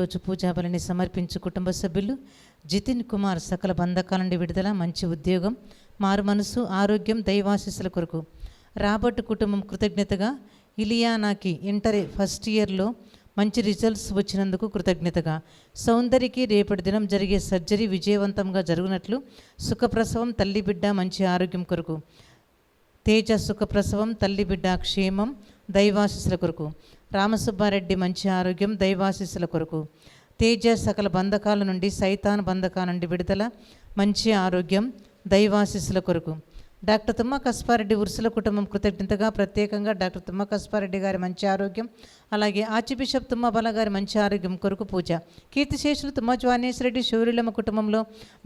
ఈరోజు పూజా బలిని సమర్పించు కుటుంబ సభ్యులు జితిన్ కుమార్ సకల బంధకాల నుండి విడుదల, మంచి ఉద్యోగం, మారు మనసు, ఆరోగ్యం, దైవాశీస్సుల కొరకు. రాబర్ట్ కుటుంబం కృతజ్ఞతగా ఇలియానాకి ఇంటర్ ఫస్ట్ ఇయర్లో మంచి రిజల్ట్స్ వచ్చినందుకు కృతజ్ఞతగా. సౌందర్యకి రేపటి దినం జరిగే సర్జరీ విజయవంతంగా జరుగునట్లు, సుఖప్రసవం, తల్లి బిడ్డ మంచి ఆరోగ్యం కొరకు. తేజ సుఖప్రసవం, తల్లి బిడ్డ క్షేమం, దైవాశీస్సుల కొరకు. రామసుబ్బారెడ్డి మంచి ఆరోగ్యం, దైవాశీస్సుల కొరకు. తేజ సకల బంధకాల నుండి, సైతాన్ బంధకాల నుండి విడుదల, మంచి ఆరోగ్యం, దైవాశీస్సుల కొరకు. డాక్టర్ తుమ్మ కస్పారెడ్డి ఉర్సుల కుటుంబం కృతజ్ఞతగా ప్రత్యేకంగా డాక్టర్ తుమ్మ కస్పారెడ్డి గారి మంచి ఆరోగ్యం, అలాగే ఆర్చ్ బిషప్ తుమ్మ బల గారి మంచి ఆరోగ్యం కొరకు పూజ. కీర్తిశేషులు తుమ్మ జ్వానేశ్వరెడ్డి శౌర్యులమ్మ కుటుంబంలో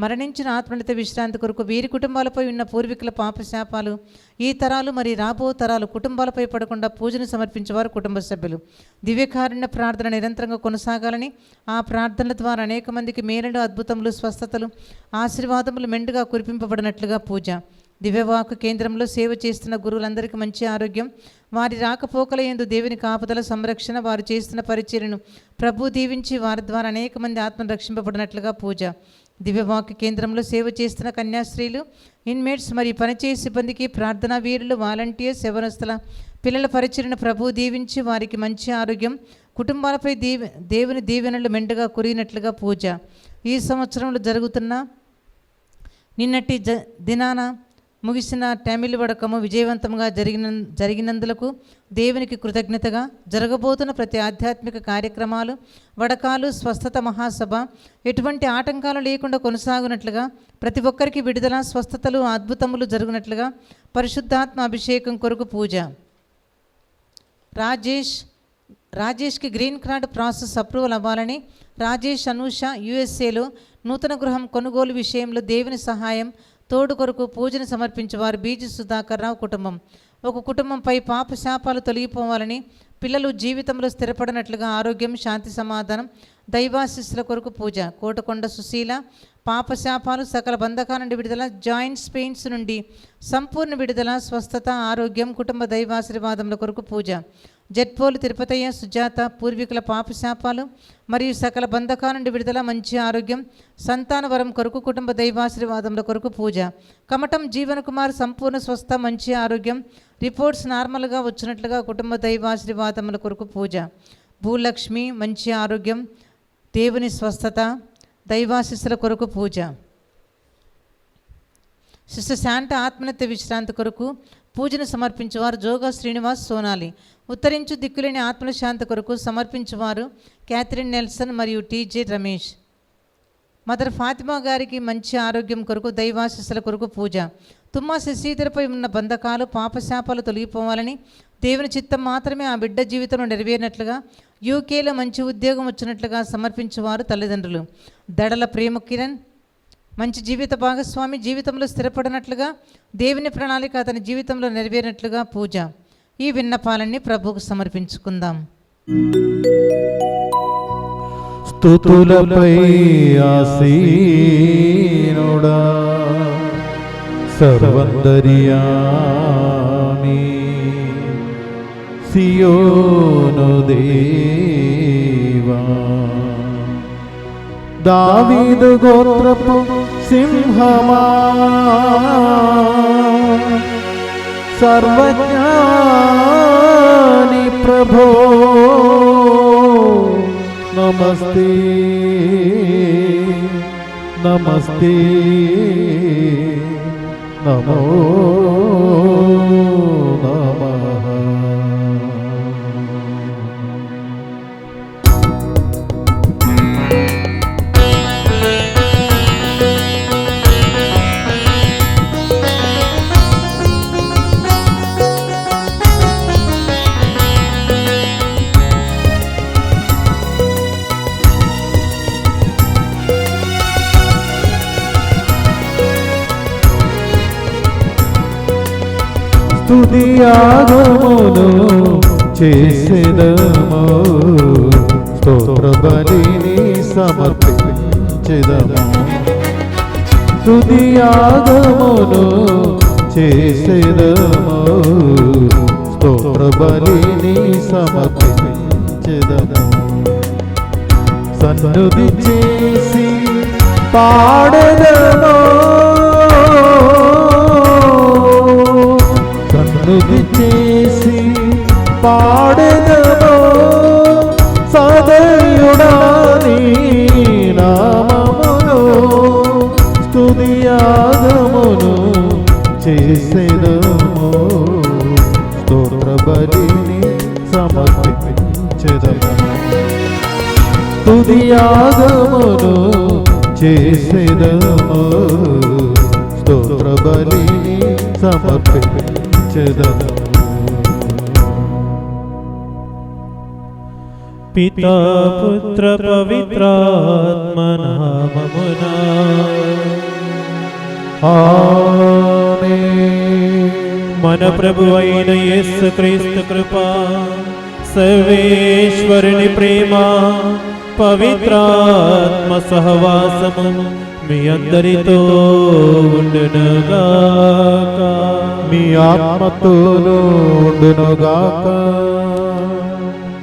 మరణించిన ఆత్మనిత విశ్రాంతి కొరకు. వీరి కుటుంబాలపై ఉన్న పూర్వీకుల పాపశాపాలు ఈ తరాలు మరి రాబో తరాలు కుటుంబాలపై పడకుండా పూజను సమర్పించేవారు కుటుంబ సభ్యులు. దివ్యకారుణ్య ప్రార్థన నిరంతరంగా కొనసాగాలని, ఆ ప్రార్థనల ద్వారా అనేక మందికి మేలులు, అద్భుతములు, స్వస్థతలు, ఆశీర్వాదములు మెండుగా కురిపింపబడినట్లుగా పూజ. దివ్యవాకు కేంద్రంలో సేవ చేస్తున్న గురువులందరికీ మంచి ఆరోగ్యం, వారి రాకపోకల యందు దేవుని కాపుదల, సంరక్షణ, వారు చేస్తున్న పరిచర్యను ప్రభు దీవించి వారి ద్వారా అనేక మంది ఆత్మను రక్షింపబడినట్లుగా పూజ. దివ్యవాకు కేంద్రంలో సేవ చేస్తున్న కన్యాస్త్రీలు, ఇన్మేట్స్ మరియు పనిచేసే సిబ్బందికి, ప్రార్థనా వీరులు, వాలంటీర్స్, యవనస్తుల పిల్లల పరిచర్యను ప్రభు దీవించి వారికి మంచి ఆరోగ్యం, కుటుంబాలపై దేవుని దీవెనలు మెండుగా కురిగినట్లుగా పూజ. ఈ సంవత్సరంలో జరుగుతున్న నిన్నటి దినాన ముగిసిన తమిళ వడకము విజయవంతంగా జరిగినందులకు దేవునికి కృతజ్ఞతగా. జరగబోతున్న ప్రతి ఆధ్యాత్మిక కార్యక్రమాలు, వడకాలు, స్వస్థత మహాసభ ఎటువంటి ఆటంకాలు లేకుండా కొనసాగునట్లుగా, ప్రతి ఒక్కరికి విడుదల, స్వస్థతలు, అద్భుతములు జరుగునట్లుగా పరిశుద్ధాత్మ అభిషేకం కొరకు పూజ. రాజేష్కి గ్రీన్ కార్డ్ ప్రాసెస్ అప్రూవల్ అవ్వాలని, రాజేష్, అనూష యుఎస్ఏలో నూతన గృహం కొనుగోలు విషయంలో దేవుని సహాయం తోడు కొరకు పూజను సమర్పించేవారు బీజి సుధాకర్ రావు కుటుంబం. ఒక కుటుంబంపై పాప శాపాలు తొలగిపోవాలని, పిల్లలు జీవితంలో స్థిరపడినట్లుగా ఆరోగ్యం, శాంతి, సమాధానం, దైవాశీస్సుల కొరకు పూజ. కోటకొండ సుశీల పాప శాపాలు, సకల బంధకాల నుండి విడుదల, జాయింట్స్ పెయిన్స్ నుండి సంపూర్ణ విడుదల, స్వస్థత, ఆరోగ్యం, కుటుంబ దైవాశీర్వాదముల కొరకు పూజ. జట్పోలు తిరుపతయ్య, సుజాత పూర్వీకుల పాపశాపాలు మరియు సకల బంధకాల నుండి విడుదల, మంచి ఆరోగ్యం, సంతాన వరం కొరకు, కుటుంబ దైవాశీర్వాదముల కొరకు పూజ. కమటం జీవన కుమార్ సంపూర్ణ స్వస్థ, మంచి ఆరోగ్యం, రిపోర్ట్స్ నార్మల్గా వచ్చినట్లుగా కుటుంబ దైవాశీర్వాదముల కొరకు పూజ. భూలక్ష్మి మంచి ఆరోగ్యం, దేవుని స్వస్థత, దైవాశీస్సుల కొరకు పూజ. సిస్టర్ శాంట ఆత్మనిత్య విశ్రాంతి కొరకు పూజను సమర్పించేవారు జోగా శ్రీనివాస్ సోనాలి. ఉత్తరించు దిక్కులేని ఆత్మల శాంతి కొరకు సమర్పించేవారు క్యాథరిన్ నెల్సన్ మరియు టీజే రమేష్. మదర్ ఫాతిమా గారికి మంచి ఆరోగ్యం కొరకు, దైవాశీస్సుల కొరకు పూజ. తుమ్మ శశీధరపై ఉన్న బంధకాలు, పాపశాపాలు తొలగిపోవాలని, దేవుని చిత్తం మాత్రమే ఆ బిడ్డ జీవితంలో నెరవేరినట్లుగా, యూకేలో మంచి ఉద్యోగం వచ్చినట్లుగా సమర్పించేవారు తల్లిదండ్రులు. దడల ప్రేమ కిరణ్ మంచి జీవిత భాగస్వామి జీవితంలో స్థిరపడినట్లుగా, దేవుని ప్రణాళిక అతని జీవితంలో నెరవేరినట్లుగా పూజ. ఈ విన్నపాలన్నీ ప్రభువుకు సమర్పించుకుందాం. స్తుతులపై ఆసీనుడా సర్వంతర్యామి, సియోను దేవా, దావీదు గోత్రపు సింహమా, సర్వజ్ఞాని ప్రభో, నమస్తే నమస్తే నమో నమః. స్తుతియాగమును చేసెదము, స్తోత్ర బలిని సమర్పించెదము. స్తుతియాగమును చేసెదము, స్తోత్ర బలిని సమర్పించెదము. సన్నుతి చేసి పాడెదమో, సన్నుతి చేసి పాడెదమో, సదయుడా నీ నామమును స్తుతియాగమును చేసెదము, స్తోత్ర బలిని సమర్పించెదము, స్తుతియాగమును చేసెదము, స్తోత్ర బలిని సమర్పించెదము. పితా పుత్ర పవిత్రాత్మ నామమున ఆమేన్. మన ప్రభు అయిన యేసుక్రీస్తు కృప, సర్వేశ్వరుని ప్రేమ, పవిత్రాత్మ సహవాసము మీ అందరితో ఉండునుగాక. మీ ఆత్మతోనూ ఉండునుగాక.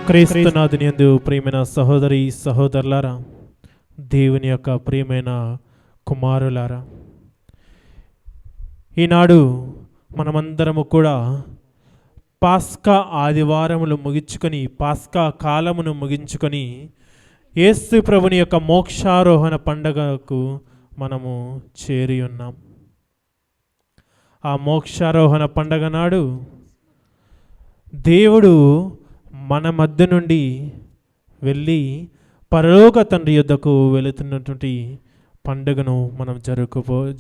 క్రీస్తునాథుని యందు ప్రియమైన సహోదరి సహోదరులారా, దేవుని యొక్క ప్రియమైన కుమారులారా, ఈనాడు మనమందరము కూడా పాస్కా ఆదివారములు ముగించుకొని, పాస్కా కాలమును ముగించుకొని యేసు ప్రభుని యొక్క మోక్షారోహణ పండగకు మనము చేరి ఉన్నాం. ఆ మోక్షారోహణ పండగ నాడు దేవుడు మన మధ్య నుండి వెళ్ళి పరలోక తండ్రి యొద్దకు వెళుతున్నటువంటి పండుగను మనం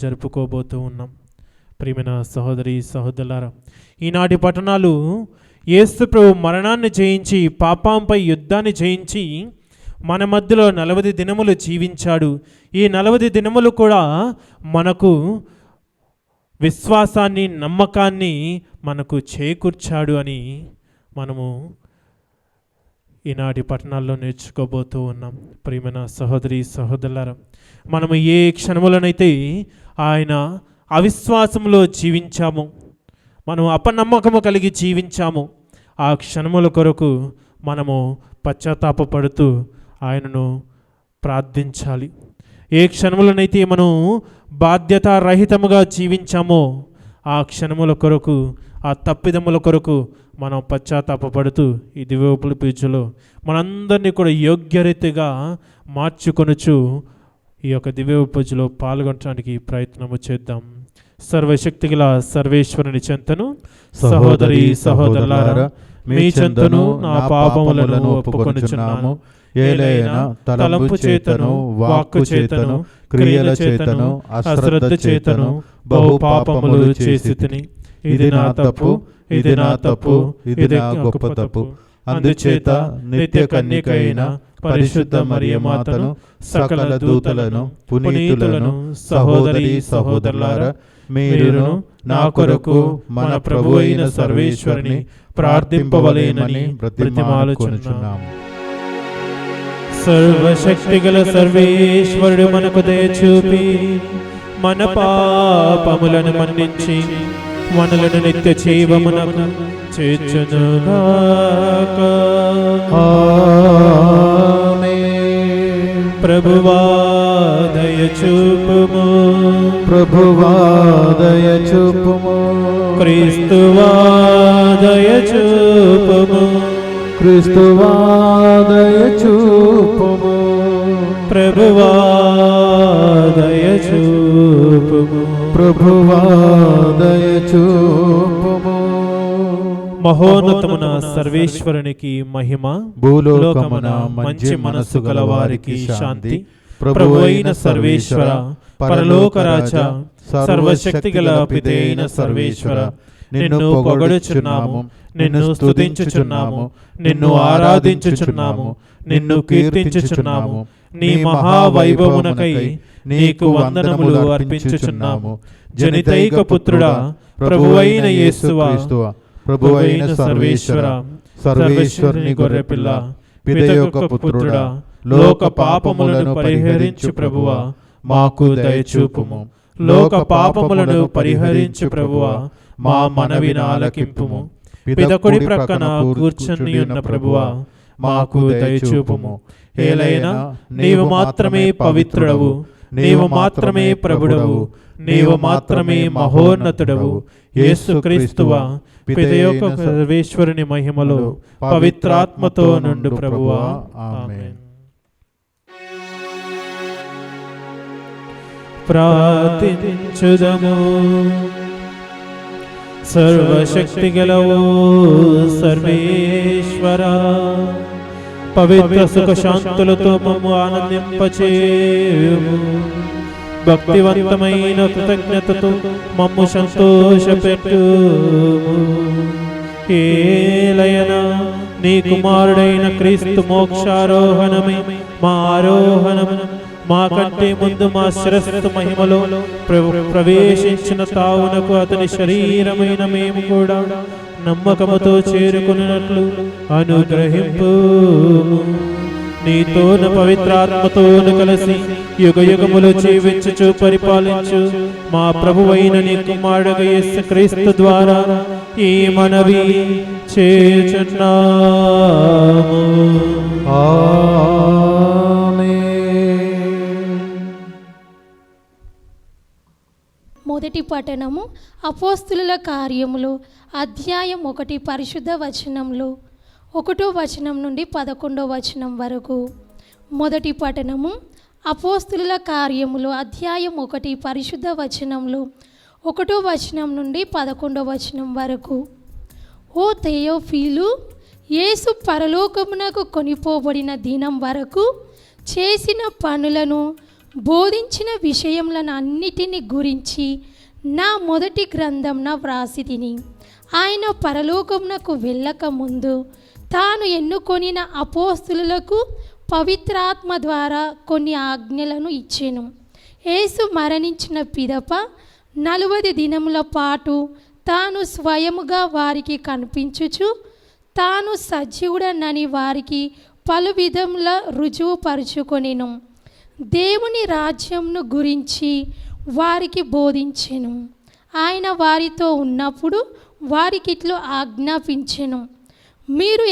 జరుపుకోబోతూ ఉన్నాం. ప్రియమైన సహోదరి సహోదరులారా, ఈనాటి పట్టణాలు యేసు ప్రభు మరణాన్ని జయించి, పాపంపై యుద్ధాన్ని జయించి మన మధ్యలో 40 దినములు జీవించాడు. ఈ 40 దినములు కూడా మనకు విశ్వాసాన్ని, నమ్మకాన్ని మనకు చేకూర్చాడు అని మనము ఈనాటి పట్టణాల్లో నేర్చుకోబోతూ ఉన్నాం. ప్రియమైన సహోదరి సహోదరులారా, మనము ఏ క్షణములనైతే ఆయన అవిశ్వాసంలో జీవించాము, మనం అపనమ్మకము కలిగి జీవించాము, ఆ క్షణముల కొరకు మనము పశ్చాత్తాపపడుతూ ఆయనను ప్రార్థించాలి. ఏ క్షణములనైతే మనం బాధ్యతారహితముగా జీవించామో ఆ క్షణముల కొరకు, ఆ తప్పిదముల కొరకు మనం పశ్చాత్తాపపడుతూ ఈ దివ్యోపల పూజలో మనందరినీ కూడా యోగ్యరీతిగా మార్చుకొనుచు ఈ యొక్క దివ్య పూజలో పాల్గొనడానికి ప్రయత్నము చేద్దాం. సర్వశక్తిగల సర్వేశ్వరుని చెంతను, సహోదరి సహోదరులారా, మీ చెంతను నా పాపములను ఒప్పుకొనుచున్నాము. ఏలైనా తలంపు చేతను, వాక్కు చేతను, క్రియల చేతను, అశ్రద్ధ చేతను బహు పాపములు చేసి తిని, ఇది నా తప్పు, ఇది నా తప్పు, ఇది నా గొప్ప తప్పు. అందుచేత నిత్య కన్యక అయిన పరిశుద్ధ మరియ మాతను, సకల దూతలను, పునీతులను, సహోదరి సహోదరులారా, మీరును నా కొరకు మన ప్రభు అయిన సర్వేశ్వరుని ప్రార్థింపవలేనని బ్రతిమాలుచున్నాము. సర్వశక్తిగల సర్వేశ్వరుడు మనకు దయచూపి మన పాపములను మన్నించి మనలను నిత్య జీవమునకు చేర్చునుగాక. ఆమేన్. ప్రభువా దయచూపుము, ప్రభువా దయచూపుము, క్రీస్తువా దయచూపుము, క్రీస్తువా దయచూపుము, ప్రభువా దయచూపుము, ప్రభువా దయచూపుము. మహోన్నతమున సర్వేశ్వరునికి మహిమ, భూలోకమున మంచి మనస్సు గల వారికి శాంతి. ప్రభు అయిన సర్వేశ్వర, పరలోక రాజా, సర్వశక్తి గల పితే అయిన సర్వేశ్వర, నిన్ను పొగడుచున్నాము, నిన్ను స్తుతించుచున్నాము, నిన్ను ఆరాధించుచున్నాము, నిన్ను కీర్తించుచున్నాము. నీ మహావైభవమునకై నీకు వందనములు అర్పించుచున్నాము. జనితైక పుత్రుడా, ప్రభువైన యేసువా, ప్రభువైన సర్వేశ్వర, సర్వేశ్వరుని గొర్రెపిల్ల, పితయొక్క పుత్రుడా, లోక పాపములను పరిహరించు ప్రభువా, మాకు దయచూపుము. లోక పాపములను పరిహరించు ప్రభువా, మా మనవిని ఆలకింపుము. పిదకుడి ప్రక్కన కూర్చుని ఉన్న ప్రభువా, మాకు దయచూపుము. ఏలైనా నీవు మాత్రమే పవిత్రుడవు, నీవు మాత్రమే ప్రభుడవు, నీవు మాత్రమే మహోన్నతుడవు. యేసుక్రీస్తువా, పితయొక్క సర్వేశ్వరుని మహిమలో పవిత్రాత్మతో నుండు ప్రభువా. ఆమేన్. ప్రార్థించుదము. సర్వశక్తి గలవో సర్వేశ్వరా, పవిత్ర సుఖ శాంతులతో మమ్ము ఆనందింపచేయుము. భక్తివంతమైన కృతజ్ఞతతో మమ్ము సంతోషపెట్టుము. ఏలయనా నీ కుమారుడైన క్రీస్తు మోక్షారోహణమే మా ఆరోహణము. మా కంటే ముందు మా శిరస్సు మహిమలో ప్రవేశించిన తావునకు అతని శరీరమైన మేము కూడా నమ్మకముతో చేరుకున్నట్లు అనుగ్రహింపు. నీతోన పవిత్రాత్మతోను కలిసి యుగ యుగములు జీవించుచు పరిపాలించు మా ప్రభువైన నీ కుమారుడు యేసుక్రీస్తు ద్వారా ఈ మనవి చేయుచున్నాము. మొదటి పఠనము అపోస్తుల కార్యములు అధ్యాయం 1 పరిశుద్ధ వచనంలో 1వ వచనం నుండి 11వ వచనం వరకు. మొదటి పఠనము అపోస్తుల కార్యములు అధ్యాయం 1 పరిశుద్ధ వచనంలో 1వ వచనం నుండి 11వ వచనం వరకు. ఓ థెయోఫీలు, యేసు పరలోకమునకు కొనిపోబడిన దినం వరకు చేసిన పనులను బోధించిన విషయములను అన్నిటిని గురించి నా మొదటి గ్రంథంన వ్రాసి తిని, ఆయన పరలోకమునకు వెళ్ళక ముందు తాను ఎన్నుకొనిన అపోస్తులకు పవిత్రాత్మ ద్వారా కొన్ని ఆజ్ఞలను ఇచ్చెను. యేసు మరణించిన పిదప 40 దినముల పాటు తాను స్వయముగా వారికి కనిపించుచు తాను సజీవుడనని వారికి పలు విధముల రుజువుపరుచుకొనెను. దేవుని రాజ్యంను గురించి వారికి బోధించెను. ఆయన వారితో ఉన్నప్పుడు వారికి ఇట్లు ఆజ్ఞాపించెను, మీరు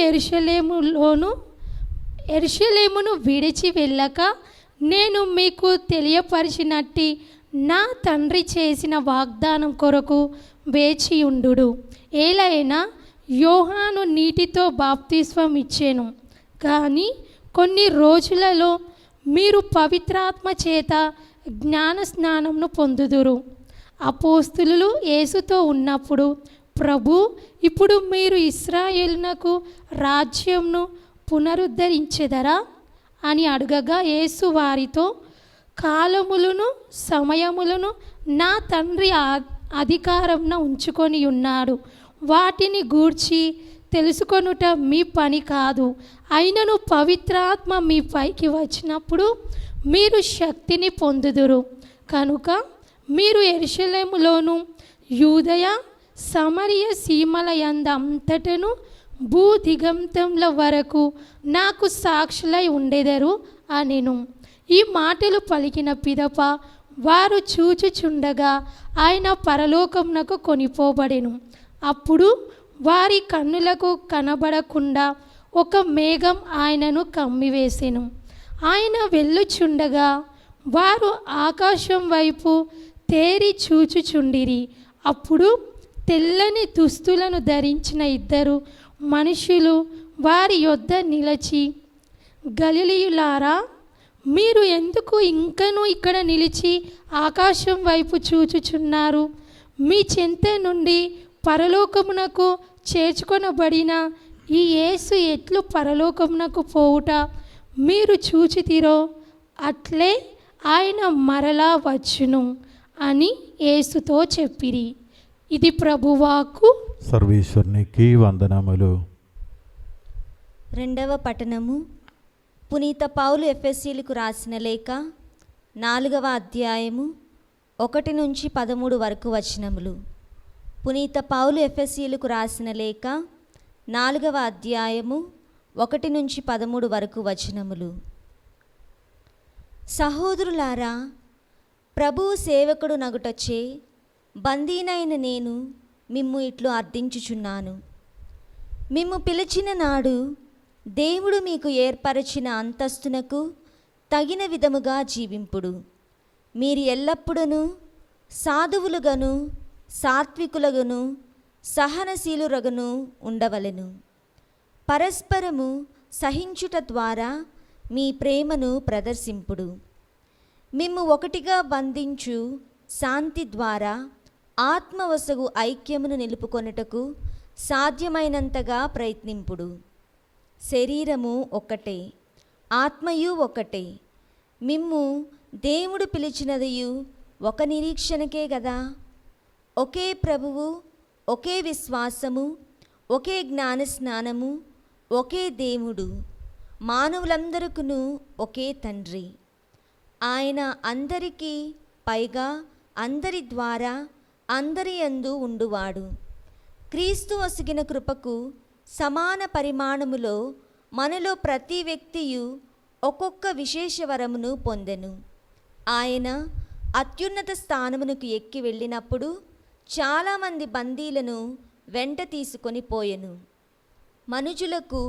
యెరూషలేమును విడిచి వెళ్ళక నేను మీకు తెలియపరిచినట్టి నా తండ్రి చేసిన వాగ్దానం కొరకు వేచియుండు. ఏలైనా యోహాను నీటితో బాప్తిస్మం ఇచ్చెను, కానీ కొన్ని రోజులలో మీరు పవిత్రాత్మ చేత జ్ఞాన స్నానంను పొందుదురు. అపోస్తులు యేసుతో ఉన్నప్పుడు, ప్రభు, ఇప్పుడు మీరు ఇశ్రాయేలునకు రాజ్యంను పునరుద్ధరించెదరా అని అడగగా యేసు వారితో, కాలములను సమయములను నా తండ్రి అధికారంన ఉంచుకొని ఉన్నాడు, వాటిని గూర్చి తెలుసుకొనుట మీ పని కాదు. అయినను పవిత్రాత్మ మీ పైకి వచ్చినప్పుడు మీరు శక్తిని పొందుదురు. కనుక మీరు యెరూషలేములోను యూదయ సమరయ సీమల యందు అంతటను భూ దిగంతముల వరకు నాకు సాక్షులై ఉండెదరు అనెను. ఈ మాటలు పలికిన పిదప వారు చూచుచుండగా ఆయన పరలోకమునకు కొనిపోబడెను. అప్పుడు వారి కన్నులకు కనబడకుండా ఒక మేఘం ఆయనను కమ్మివేసెను. ఆయన వెళ్ళుచుండగా వారు ఆకాశం వైపు తేరి చూచుచుండిరి. అప్పుడు తెల్లని దుస్తులను ధరించిన 2 మనుషులు వారి యొద్ద నిలిచి, గలిలయులారా, మీరు ఎందుకు ఇంకనూ ఇక్కడ నిలిచి ఆకాశం వైపు చూచుచున్నారు? మీ చెంత నుండి పరలోకమునకు చేర్చుకొనబడిన ఈ యేసు ఎట్లు పరలోకమునకు పోవుట మీరు చూచితిరో, అట్లే ఆయన మరలా వచ్చును అని యేసుతో చెప్పిరి. ఇది ప్రభువాకు. సర్వేశ్వరునికి వందనములు. రెండవ పఠనము పునీత పౌలు ఎఫెసీయులకు రాసిన లేఖ 4వ అధ్యాయము 1 నుంచి 13 వరకు వచనములు. పునీత పౌలు ఎఫెసీయులకు రాసిన లేఖ 4వ అధ్యాయము 1 నుంచి 13 వరకు వచనములు. సహోదరులారా, ప్రభువు సేవకుడు నగుటచే బందీనైన నేను మిమ్ము ఇట్లు అర్థించుచున్నాను. మిమ్ము పిలిచిన నాడు దేవుడు మీకు ఏర్పరచిన అంతస్తునకు తగిన విధముగా జీవింపుడు. మీరు ఎల్లప్పుడూ సాధువులుగాను సాత్వికులుగాను సహనశీలురగను ఉండవలెను. పరస్పరము సహించుట ద్వారా మీ ప్రేమను ప్రదర్శింపుడు. మిమ్ము ఒకటిగా బంధించు శాంతి ద్వారా ఆత్మవశగు ఐక్యమును నిలుపుకొనుటకు సాధ్యమైనంతగా ప్రయత్నింపుడు. శరీరము ఒక్కటే, ఆత్మయు ఒక్కటే. మిమ్ము దేవుడు పిలిచినదియు ఒక నిరీక్షణకే గదా. ఒకే ప్రభువు, ఒకే విశ్వాసము, ఒకే జ్ఞానస్నానము, ఒకే దేవుడు, మానవులందరికీ ఒకే తండ్రి. ఆయన అందరికీ పైగా, అందరి ద్వారా, అందరి యందు ఉండువాడు. క్రీస్తు ఒసిగిన కృపకు సమాన పరిమాణములో మనలో ప్రతి వ్యక్తియు ఒక్కొక్క విశేష వరమును పొందెను. ఆయన అత్యున్నత స్థానమునకు ఎక్కి వెళ్ళినప్పుడు చాలామంది బందీలను వెంట తీసుకొని పోయెను. మనుజులకు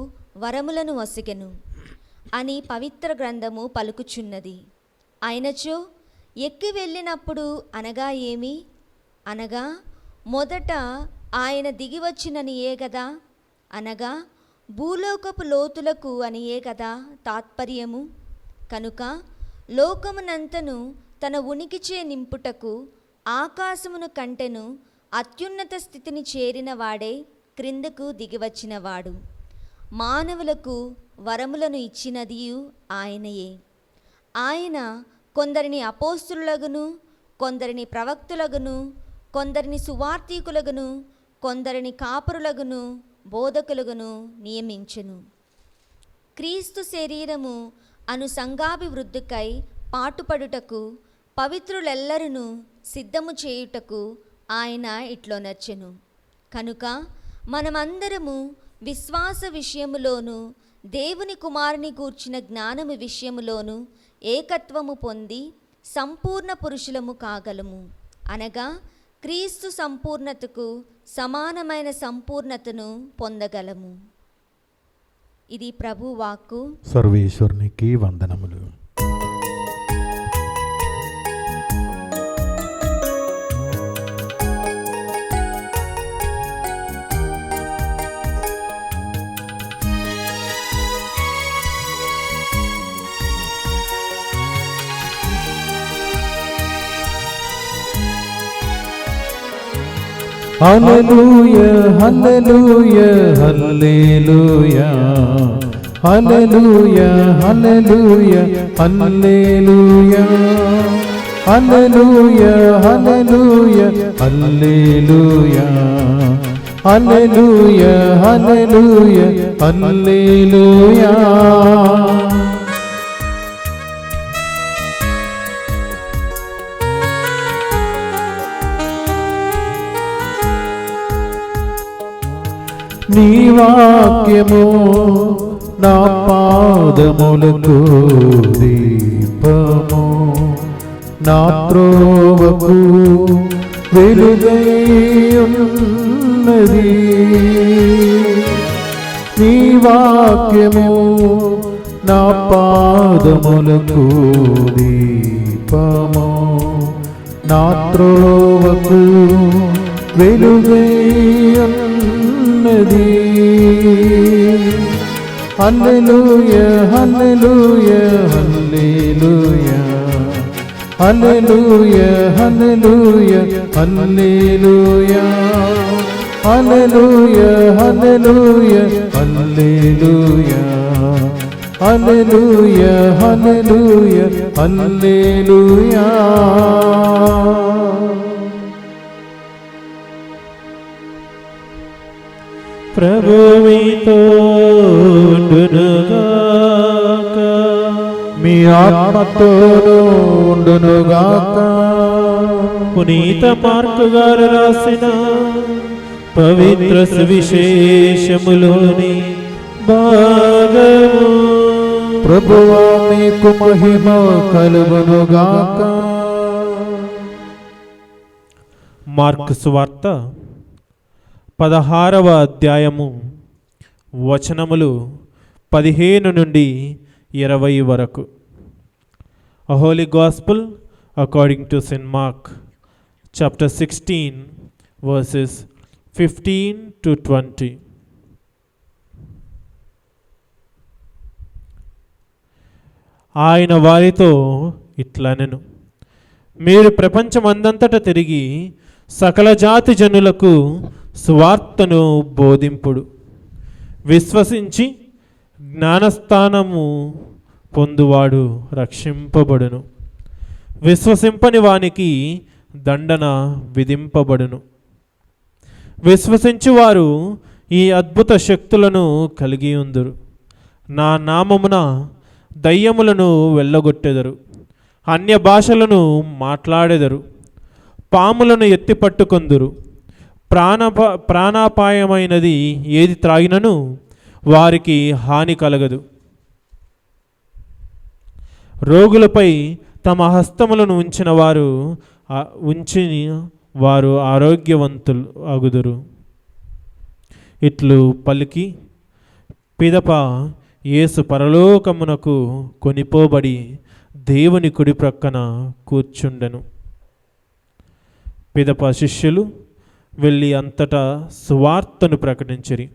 వరములను ఒసగెను అని పవిత్ర గ్రంథము పలుకుచున్నది. అయినచో ఎక్కి వెళ్ళినప్పుడు అనగా ఏమి? అనగా మొదట ఆయన దిగివచ్చిననియే గదా. అనగా భూలోకపు లోతులకు అనియే కదా తాత్పర్యము. కనుక లోకమునంతను తన ఉనికిచే నింపుటకు ఆకాశమును కంటెను అత్యున్నత స్థితిని చేరిన వాడే క్రిందకు దిగివచ్చినవాడు. మానవులకు వరములను ఇచ్చినదియు ఆయనయే. ఆయన కొందరిని అపోస్తులులగును, కొందరిని ప్రవక్తులగును, కొందరిని సువార్తీకులగును, కొందరిని కాపురులగును, బోధకులగును నియమించెను. క్రీస్తు శరీరము అను సంఘాభివృద్ధికై పాటుపడుటకు పవిత్రులెల్లరూ సిద్ధము చేయుటకు ఆయన ఇట్లొనర్చెను. కనుక మనమందరము విశ్వాస విషయములోను దేవుని కుమారుని గూర్చిన జ్ఞానము విషయములోను ఏకత్వము పొంది సంపూర్ణ పురుషులము కాగలము. అనగా క్రీస్తు సంపూర్ణతకు సమానమైన సంపూర్ణతను పొందగలము. ఇది ప్రభు వాక్కు. సర్వేశ్వరునికి వందనములు. హల్లెలూయా హల్లెలూయా హల్లెలూయా హల్లెలూయా హల్లెలూయా హల్లెలూయా హల్లెలూయా హల్లెలూయా హల్లెలూయా హల్లెలూయా హల్లెలూయా హల్లెలూయా. నీ వాక్యము నా పాదములకు దీపము, నా త్రోవకు వెలుగై ఉన్నది. నీ వాక్యము నా పాదములకు దీపము, నా త్రోవకు వెలుగై ఉన్నది. హల్లెలూయా హల్లెలూయా హల్లెలూయా హల్లెలూయా హల్లెలూయా హల్లెలూయా హల్లెలూయా హల్లెలూయా హల్లెలూయా హల్లెలూయా హల్లెలూయా హల్లెలూయా. ప్రభువుతో ఉండునుగాక, మీ ఆత్మతోనూ ఉండునుగాక. పునీత మార్కు గారు రాసిన పవిత్ర సువిశేషములోని భాగము. ప్రభువా మీకు మహిమ కలుగునుగాక. మార్కు సువార్త 16వ అధ్యాయము వచనములు 15 నుండి 20 వరకు. A Holy Gospel according to St. Mark, chapter 16, verses 15 to 20. ఆయన వారితో ఇట్లనెను, మీరు ప్రపంచమందంతటా తిరిగి సకల జాతి జనులకు సువార్తను బోధింపుడు. విశ్వసించి జ్ఞానస్థానము పొందువాడు రక్షింపబడును, విశ్వసింపని వానికి దండన విధింపబడును. విశ్వసించువారు ఈ అద్భుత శక్తులను కలిగి ఉందురు. నా నామమున దయ్యములను వెళ్ళగొట్టెదరు, అన్య భాషలను మాట్లాడెదరు, పాములను ఎత్తిపట్టుకొందురు, ప్రాణాపాయమైనది ఏది త్రాగినను వారికి హాని కలగదు. రోగులపై తమ హస్తములను ఉంచిన వారు ఆరోగ్యవంతులు అగుదురు. ఇట్లు పలికి పిదప యేసు పరలోకమునకు కొనిపోబడి దేవుని కుడి ప్రక్కన కూర్చుండెను. పిదప శిష్యులు వెళ్ళి అంతటా సువార్తను ప్రకటించిరి.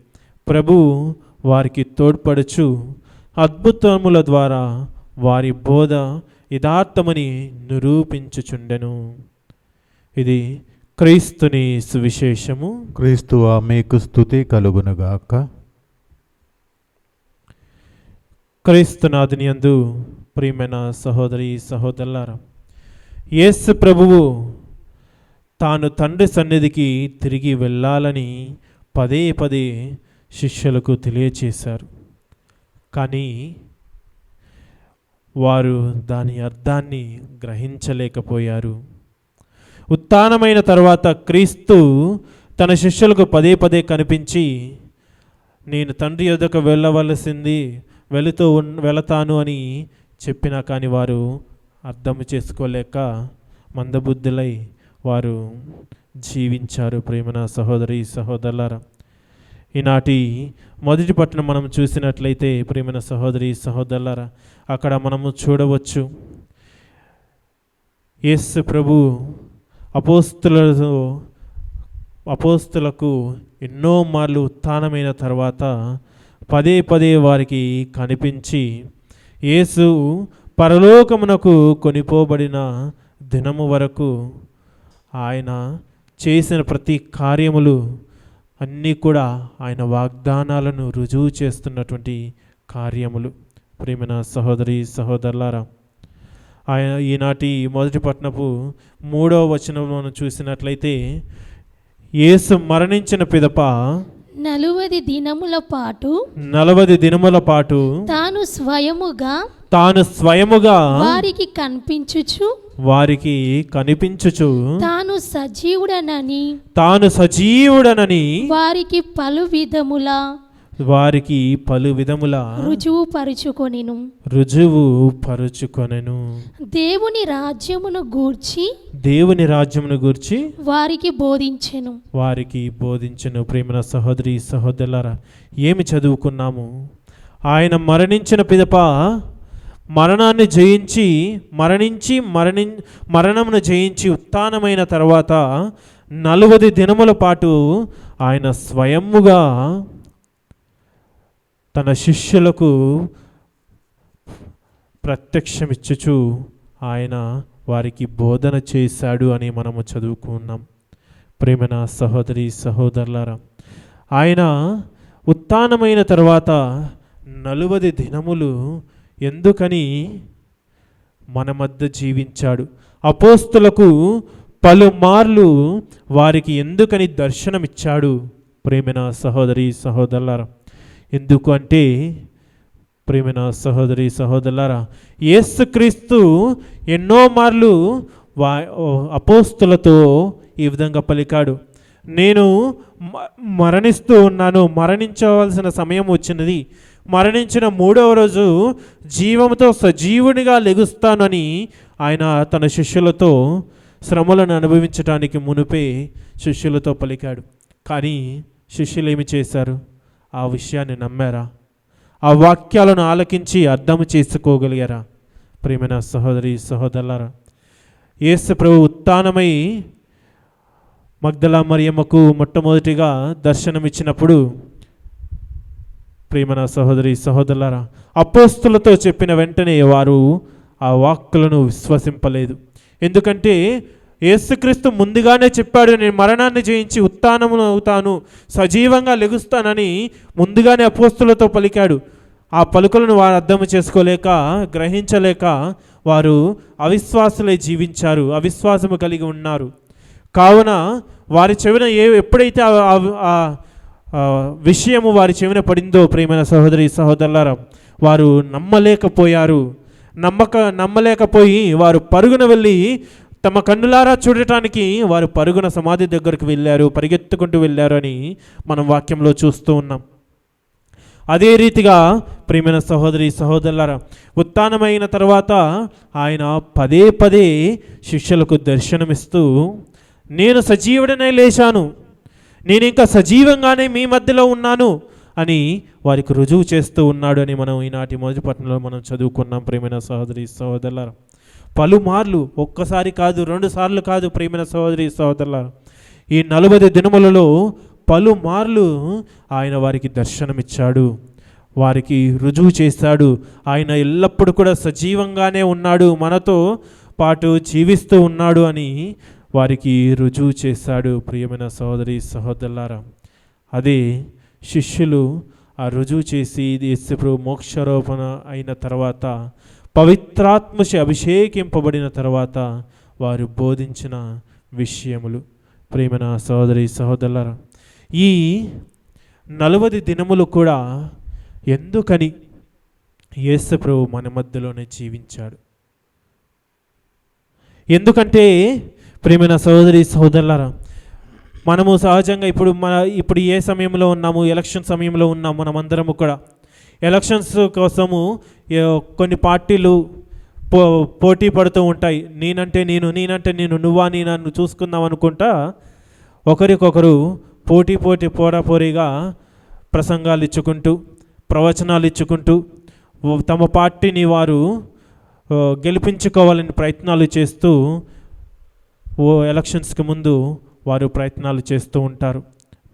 ప్రభువు వారికి తోడ్పడుచు అద్భుతముల ద్వారా వారి బోధ యథార్థమని నిరూపించుచుండెను. ఇది క్రీస్తుని సువిశేషము. క్రీస్తువా మీకు స్తుతి కలుగునుగాక. క్రీస్తునాథుని యందు ప్రియమైన సహోదరి సహోదరులారా, యేసు ప్రభువు తాను తండ్రి సన్నిధికి తిరిగి వెళ్ళాలని పదే పదే శిష్యులకు తెలియచేశారు. కానీ వారు దాని అర్థాన్ని గ్రహించలేకపోయారు. ఉత్థానమైన తర్వాత క్రీస్తు తన శిష్యులకు పదే పదే కనిపించి, నేను తండ్రి యొద్దకు వెళతాను అని చెప్పినా కానీ వారు అర్థం చేసుకోలేక మందబుద్ధులై వారు జీవించారు. ప్రేమన సహోదరి సహోదరులారా, ఈనాటి మొదటి పట్టణం మనం చూసినట్లయితే ప్రేమన సహోదరి సహోదరులారా, అక్కడ మనము చూడవచ్చు యేసు ప్రభు అపోస్తులకు ఎన్నో మార్లు ఉత్థానమైన తర్వాత పదే పదే వారికి కనిపించి యేసు పరలోకమునకు కొనిపోబడిన దినము వరకు ఆయన చేసిన ప్రతి కార్యములు అన్నీ కూడా ఆయన వాగ్దానాలను రుజువు చేస్తున్నటువంటి కార్యములు. ప్రియమైన సహోదరి సహోదరులారా, ఆయన ఈనాటి మొదటి పట్టణపు 3వ వచనంలో చూసినట్లయితే యేసు మరణించిన పిదప 40 దినముల పాటు తాను స్వయముగా వారికి కనిపించుచు తాను సజీవుడనని వారికి పలు విధముల రుజువు పరుచుకొనెను. దేవుని రాజ్యమును గూర్చి వారికి బోధించెను. ప్రేమన సహోదరి సహోదరులారా, ఏమి చదువుకున్నాము? ఆయన మరణించిన పిదప మరణమును జయించి ఉత్థానమైన తర్వాత 40 దినముల పాటు ఆయన స్వయముగా తన శిష్యులకు ప్రత్యక్షమిచ్చుచు ఆయన వారికి బోధన చేశాడు అని మనము చదువుకున్నాం. ప్రేమన సహోదరి సహోదరులారా, ఆయన ఉత్థానమైన తర్వాత 40 దినములు ఎందుకని మన మధ్య జీవించాడు? అపోస్తులకు పలుమార్లు వారికి ఎందుకని దర్శనమిచ్చాడు? ప్రేమన సహోదరి సహోదరులారా, ఎందుకు అంటే ప్రేమన సహోదరి సహోదరులారా, యేసుక్రీస్తు ఎన్నో మార్లు అపోస్తులతో ఈ విధంగా పలికాడు, నేను మరణిస్తూ ఉన్నాను, మరణించవలసిన సమయం వచ్చినది, మరణించిన 3వ రోజు జీవంతో సజీవునిగా లెగుస్తానని ఆయన తన శిష్యులతో శ్రమలను అనుభవించడానికి మునుపే శిష్యులతో పలికాడు. కానీ శిష్యులు ఏమి చేశారు? ఆ విషయాన్ని నమ్మారా? ఆ ఆ వాక్యాలను ఆలకించి అర్థం చేసుకోగలిగారా? ప్రియమైన సహోదరి సహోదరులారా, యేసు ప్రభు ఉత్థానమై మగ్దలా మరియమ్మకు మొట్టమొదటిగా దర్శనమిచ్చినప్పుడు, ప్రియమైన సహోదరి సహోదరులారా, అపోస్తులతో చెప్పిన వెంటనే వారు ఆ వాక్కులను విశ్వసింపలేదు. ఎందుకంటే యేసుక్రీస్తు ముందుగానే చెప్పాడు, నేను మరణాన్ని జయించి ఉత్థానమును అవుతాను, సజీవంగా లెగుస్తానని ముందుగానే అపోస్తులతో పలికాడు. ఆ పలుకులను వారు అర్థం చేసుకోలేక, గ్రహించలేక వారు అవిశ్వాసులై జీవించారు, అవిశ్వాసము కలిగి ఉన్నారు. కావున వారి చెవిన ఎప్పుడైతే ఆ విషయము వారి చెవిన పడిందో, ప్రియమైన సహోదరి సహోదరులారా, వారు నమ్మలేకపోయి వారు పరుగున వెళ్ళి తమ కన్నులారా చూడటానికి వారు పరుగున సమాధి దగ్గరకు వెళ్ళారు, పరిగెత్తుకుంటూ వెళ్ళారు అని మనం వాక్యంలో చూస్తూ ఉన్నాం. అదే రీతిగా ప్రియమైన సహోదరి సహోదరులారా, ఉత్థానమైన తర్వాత ఆయన పదే పదే శిష్యులకు దర్శనమిస్తూ, నేను సజీవుడనే లేచాను, నేను ఇంకా సజీవంగానే మీ మధ్యలో ఉన్నాను అని వారికి రుజువు చేస్తూ ఉన్నాడు అని మనం ఈనాటి మొదటి పట్టణంలో మనం చదువుకున్నాం. ప్రియమైన సహోదరి సహోదరులారా, పలుమార్లు, ఒక్కసారి కాదు, 2 సార్లు కాదు, ప్రియమైన సహోదరి సహోదరులారా, ఈ 40 దినములలో పలుమార్లు ఆయన వారికి దర్శనమిచ్చాడు, వారికి రుజువు చేశాడు. ఆయన ఎల్లప్పుడూ కూడా సజీవంగానే ఉన్నాడు, మనతో పాటు జీవిస్తూ ఉన్నాడు అని వారికి రుజువు చేశాడు. ప్రియమైన సహోదరి సహోదరులారా, అదే శిష్యులు ఆ రుజువు చేసి యేసుప్రభు మోక్షారోపణ అయిన తర్వాత, పవిత్రాత్మచే అభిషేకింపబడిన తర్వాత వారు బోధించిన విషయములు. ప్రియమైన సహోదరి సహోదరులారా, ఈ 40 దినములు కూడా ఎందుకని యేసుప్రభు మన మధ్యలోనే జీవించాడు? ఎందుకంటే ప్రియమైన సహోదరి సహోదరులారా, మనము సహజంగా ఇప్పుడు ఏ సమయంలో ఉన్నాము? ఎలక్షన్ సమయంలో ఉన్నాము. మనమందరము కూడా ఎలక్షన్స్ కోసము కొన్ని పార్టీలు పోటీ పడుతూ ఉంటాయి. నేనంటే నేను, నువ్వా నీ నన్ను చూసుకుందాం అనుకుంటా ఒకరికొకరు పోరాపోరీగా ప్రసంగాలు ఇచ్చుకుంటూ, ప్రవచనాలు ఇచ్చుకుంటూ తమ పార్టీని వారు గెలిపించుకోవాలని ప్రయత్నాలు చేస్తూ ఎలక్షన్స్కి ముందు వారు ప్రయత్నాలు చేస్తూ ఉంటారు.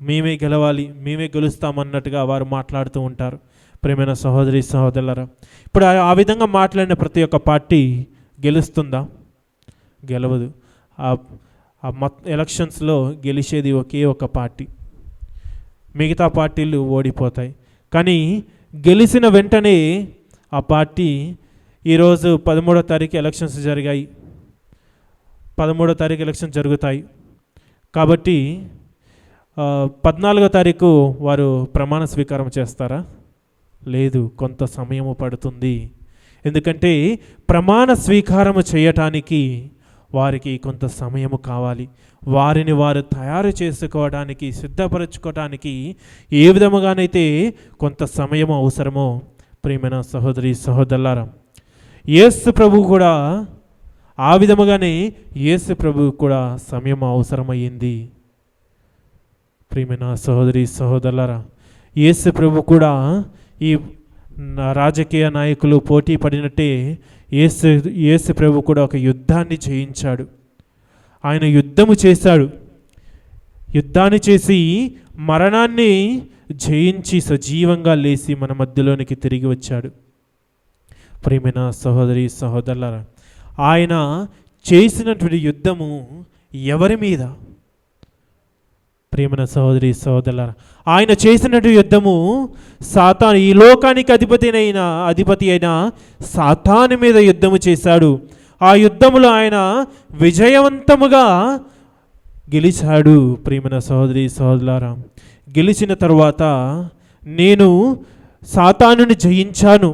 మేమే గెలవాలి, మేమే గెలుస్తామన్నట్టుగా వారు మాట్లాడుతూ ఉంటారు. ప్రియమైన సహోదరి సహోదరులారా, ఇప్పుడు ఆ విధంగా మాట్లాడిన ప్రతి ఒక్క పార్టీ గెలుస్తుందా? గెలవదు. ఎలక్షన్స్లో గెలిచేది ఒకే ఒక పార్టీ, మిగతా పార్టీలు ఓడిపోతాయి. కానీ గెలిచిన వెంటనే ఆ పార్టీ, ఈరోజు 13వ తారీఖు ఎలక్షన్స్ జరిగాయి, 13వ తారీఖు ఎలక్షన్ జరుగుతాయి కాబట్టి 14వ తారీఖు వారు ప్రమాణ స్వీకారం చేస్తారా? లేదు, కొంత సమయము పడుతుంది. ఎందుకంటే ప్రమాణ స్వీకారము చేయటానికి వారికి కొంత సమయము కావాలి. వారిని వారు తయారు చేసుకోవడానికి, సిద్ధపరచుకోవడానికి ఏ విధముగానైతే కొంత సమయం అవసరమో, ప్రియమైన సహోదరి సహోదరులారా, యేసు ప్రభు కూడా ఆ విధముగానే యేసు ప్రభు కూడా సమయం అవసరమయ్యింది. ప్రియమైన సహోదరి సహోదరులారా, యేసు ప్రభు కూడా ఈ రాజకీయ నాయకులు పోటీ పడినట్టే యేసు ప్రభు కూడా ఒక యుద్ధాన్ని జయించాడు. ఆయన యుద్ధము చేశాడు. యుద్ధాన్ని చేసి మరణాన్ని జయించి సజీవంగా లేచి మన మధ్యలోనికి తిరిగి వచ్చాడు. ప్రియమైన సహోదరి సహోదరులారా, ఆయన చేసినటువంటి యుద్ధము ఎవరి మీద? ప్రియమైన సహోదరి సహోదరులారా, ఆయన చేసినటువంటి యుద్ధము సాతాను, ఈ లోకానికి అధిపతి అయిన సాతాను మీద యుద్ధము చేశాడు. ఆ యుద్ధములో ఆయన విజయవంతముగా గెలిచాడు. ప్రియమైన సహోదరి సహోదరులారా, గెలిచిన తర్వాత నేను సాతానుని జయించాను,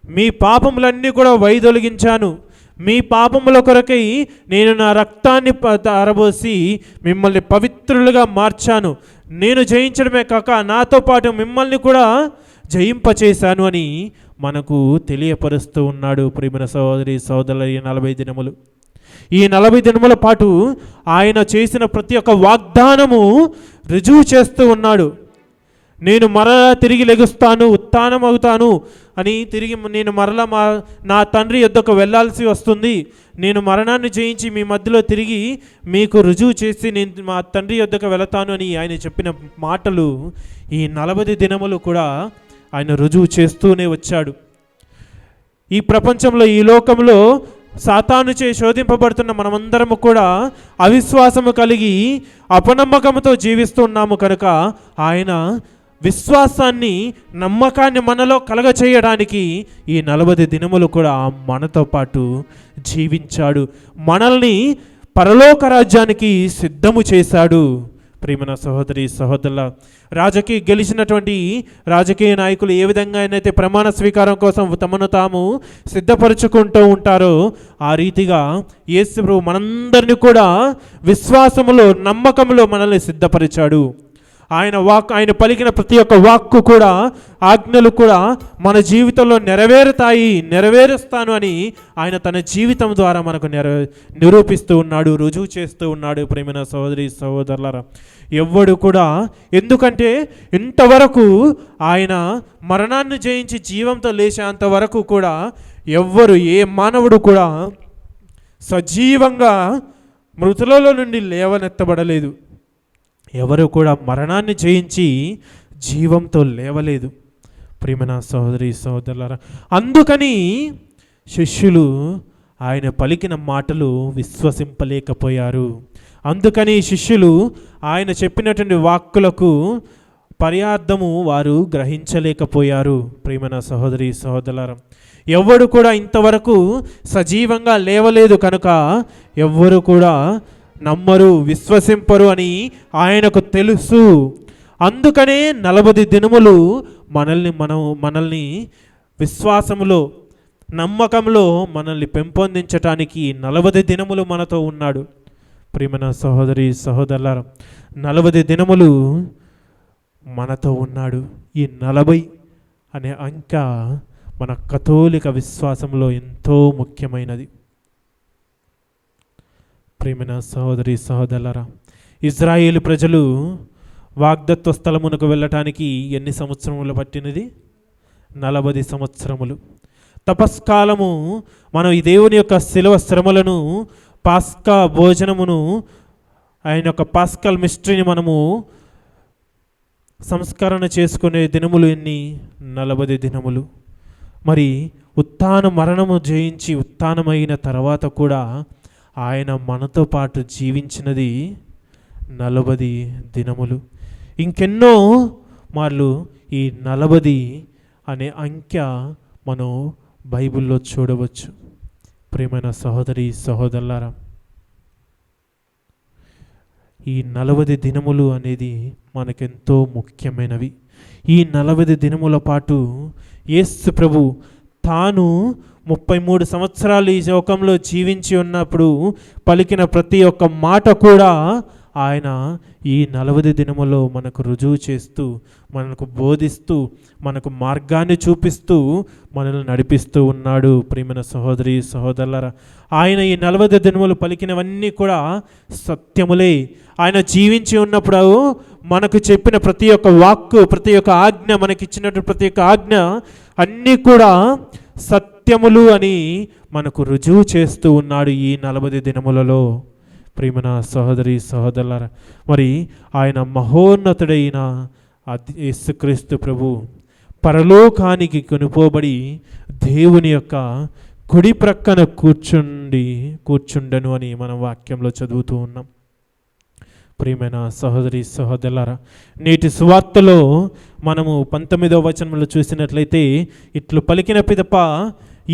మీ పాపములన్నీ కూడా వైదొలిగించాను, మీ పాపముల కొరకై నేను నా రక్తాన్ని అరబోసి మిమ్మల్ని పవిత్రులుగా మార్చాను, నేను జయించడమే కాక నాతో పాటు మిమ్మల్ని కూడా జయింపచేశాను అని మనకు తెలియపరుస్తూ ఉన్నాడు. ప్రియమైన సహోదరి సహోదరుల, ఈ 40 దినములు, ఈ 40 దినముల పాటు ఆయన చేసిన ప్రతి ఒక్క వాగ్దానము రుజువు చేస్తూ ఉన్నాడు. నేను మరలా తిరిగి లెగుస్తాను, ఉత్థానం అవుతాను అని, తిరిగి నేను మరలా నా తండ్రి యొద్దకు వెళ్ళాల్సి వస్తుంది, నేను మరణాన్ని జయించి మీ మధ్యలో తిరిగి మీకు రుజువు చేసి నేను మా తండ్రి యొద్దకు వెళతాను అని ఆయన చెప్పిన మాటలు ఈ 40 దినములు కూడా ఆయన రుజువు చేస్తూనే వచ్చాడు. ఈ ప్రపంచంలో, ఈ లోకంలో సాతానుచే శోధింపబడుతున్న మనమందరము కూడా అవిశ్వాసము కలిగి అపనమ్మకంతో జీవిస్తున్నాము కనుక ఆయన విశ్వాసాన్ని, నమ్మకాన్ని మనలో కలగచేయడానికి ఈ 40 దినములు కూడా మనతో పాటు జీవించాడు. మనల్ని పరలోక రాజ్యానికి సిద్ధము చేశాడు. ప్రియమైన సహోదరి సహోదరుల, గెలిచినటువంటి రాజకీయ నాయకులు ఏ విధంగా అయితే ప్రమాణ స్వీకారం కోసం తమను తాము సిద్ధపరచుకుంటూ ఉంటారో ఆ రీతిగా యేసు ప్రభువు మనందరినీ కూడా విశ్వాసములో, నమ్మకంలో మనల్ని సిద్ధపరిచాడు. ఆయన పలికిన ప్రతి ఒక్క వాక్కు కూడా, ఆజ్ఞలు కూడా మన జీవితంలో నెరవేరుస్తాను అని ఆయన తన జీవితం ద్వారా మనకు నిరూపిస్తూ ఉన్నాడు, రుజువు చేస్తూ ఉన్నాడు. ప్రేమైన సహోదరి సహోదరులారా, ఎవ్వడు కూడా, ఎందుకంటే ఇంతవరకు ఆయన మరణాన్ని జయించి జీవంతో లేచేంత వరకు కూడా ఏ మానవుడు కూడా సజీవంగా మృతులలో నుండి లేవనెత్తబడలేదు. ఎవరు కూడా మరణాన్ని జయించి జీవంతో లేవలేదు. ప్రియమైన సహోదరి సహోదరులారా, అందుకని శిష్యులు ఆయన పలికిన మాటలు విశ్వసింపలేకపోయారు. అందుకని శిష్యులు ఆయన చెప్పినటువంటి వాక్కులకు పర్యార్థము వారు గ్రహించలేకపోయారు. ప్రియమైన సహోదరి సహోదరులారా, ఎవ్వడు కూడా ఇంతవరకు సజీవంగా లేవలేదు కనుక ఎవ్వరు కూడా నమ్మరు, విశ్వసింపరు అని ఆయనకు తెలుసు. అందుకనే 40 దినములు మనల్ని విశ్వాసములో, నమ్మకంలో మనల్ని పెంపొందించటానికి 40 దినములు మనతో ఉన్నాడు. ప్రియమైన సహోదరి సహోదరులారా, 40 దినములు మనతో ఉన్నాడు. ఈ 40 అనే అంక మన కథోలిక విశ్వాసంలో ఎంతో ముఖ్యమైనది. ప్రియమైన సహోదరి సహోదరులారా, ఇజ్రాయేలు ప్రజలు వాగ్దత్వ స్థలమునకు వెళ్ళటానికి ఎన్ని సంవత్సరములు పట్టినది? 40 సంవత్సరములు. తపస్కాలము, మనం ఈ దేవుని యొక్క శిలువ శ్రమలను, పాస్కా భోజనమును, ఆయన యొక్క పాస్కల్ మిస్టరీని మనము సంస్కరణ చేసుకునే దినములు ఎన్ని? 40 దినములు. మరి మరణము జయించి ఉత్థానమైన తర్వాత కూడా ఆయన మనతో పాటు జీవించినది 40 దినములు. ఇంకెన్నో మార్లు ఈ 40 అనే అంకె మనం బైబిల్లో చూడవచ్చు. ప్రియమైన సహోదరి సహోదరులారా, ఈ 40 దినములు అనేది మనకెంతో ముఖ్యమైనవి. ఈ 40 దినముల పాటు యేసు ప్రభు తాను 33 సంవత్సరాలు ఈ లోకంలో జీవించి ఉన్నప్పుడు పలికిన ప్రతి ఒక్క మాట కూడా ఆయన ఈ 40 దినములో మనకు రుజువు చేస్తూ, మనకు బోధిస్తూ, మనకు మార్గాన్ని చూపిస్తూ మనల్ని నడిపిస్తూ ఉన్నాడు. ప్రియమైన సహోదరి సహోదరులారా, ఆయన ఈ 40 దినములు పలికినవన్నీ కూడా సత్యములే. ఆయన జీవించి ఉన్నప్పుడు మనకు చెప్పిన ప్రతి ఒక్క వాక్కు, ప్రతి ఒక్క ఆజ్ఞ, మనకిచ్చినట్టు ప్రతి ఒక్క ఆజ్ఞ అన్నీ కూడా సత్యములు అని మనకు రుజువు చేస్తూ ఉన్నాడు ఈ 40 దినములలో. ప్రియమైన సహోదరి సహోదరులారా, మరి ఆయన మహోన్నతుడైన యేసుక్రీస్తు ప్రభు పరలోకానికి కొనుపోబడి దేవుని యొక్క కుడి ప్రక్కన కూర్చుండను అని మనం వాక్యంలో చదువుతూ ఉన్నాం. ప్రియమైన సహోదరి సహోదరులారా, నేటి సువార్తలో మనము 19వ వచనంలో చూసినట్లయితే ఇట్లు పలికిన పిదప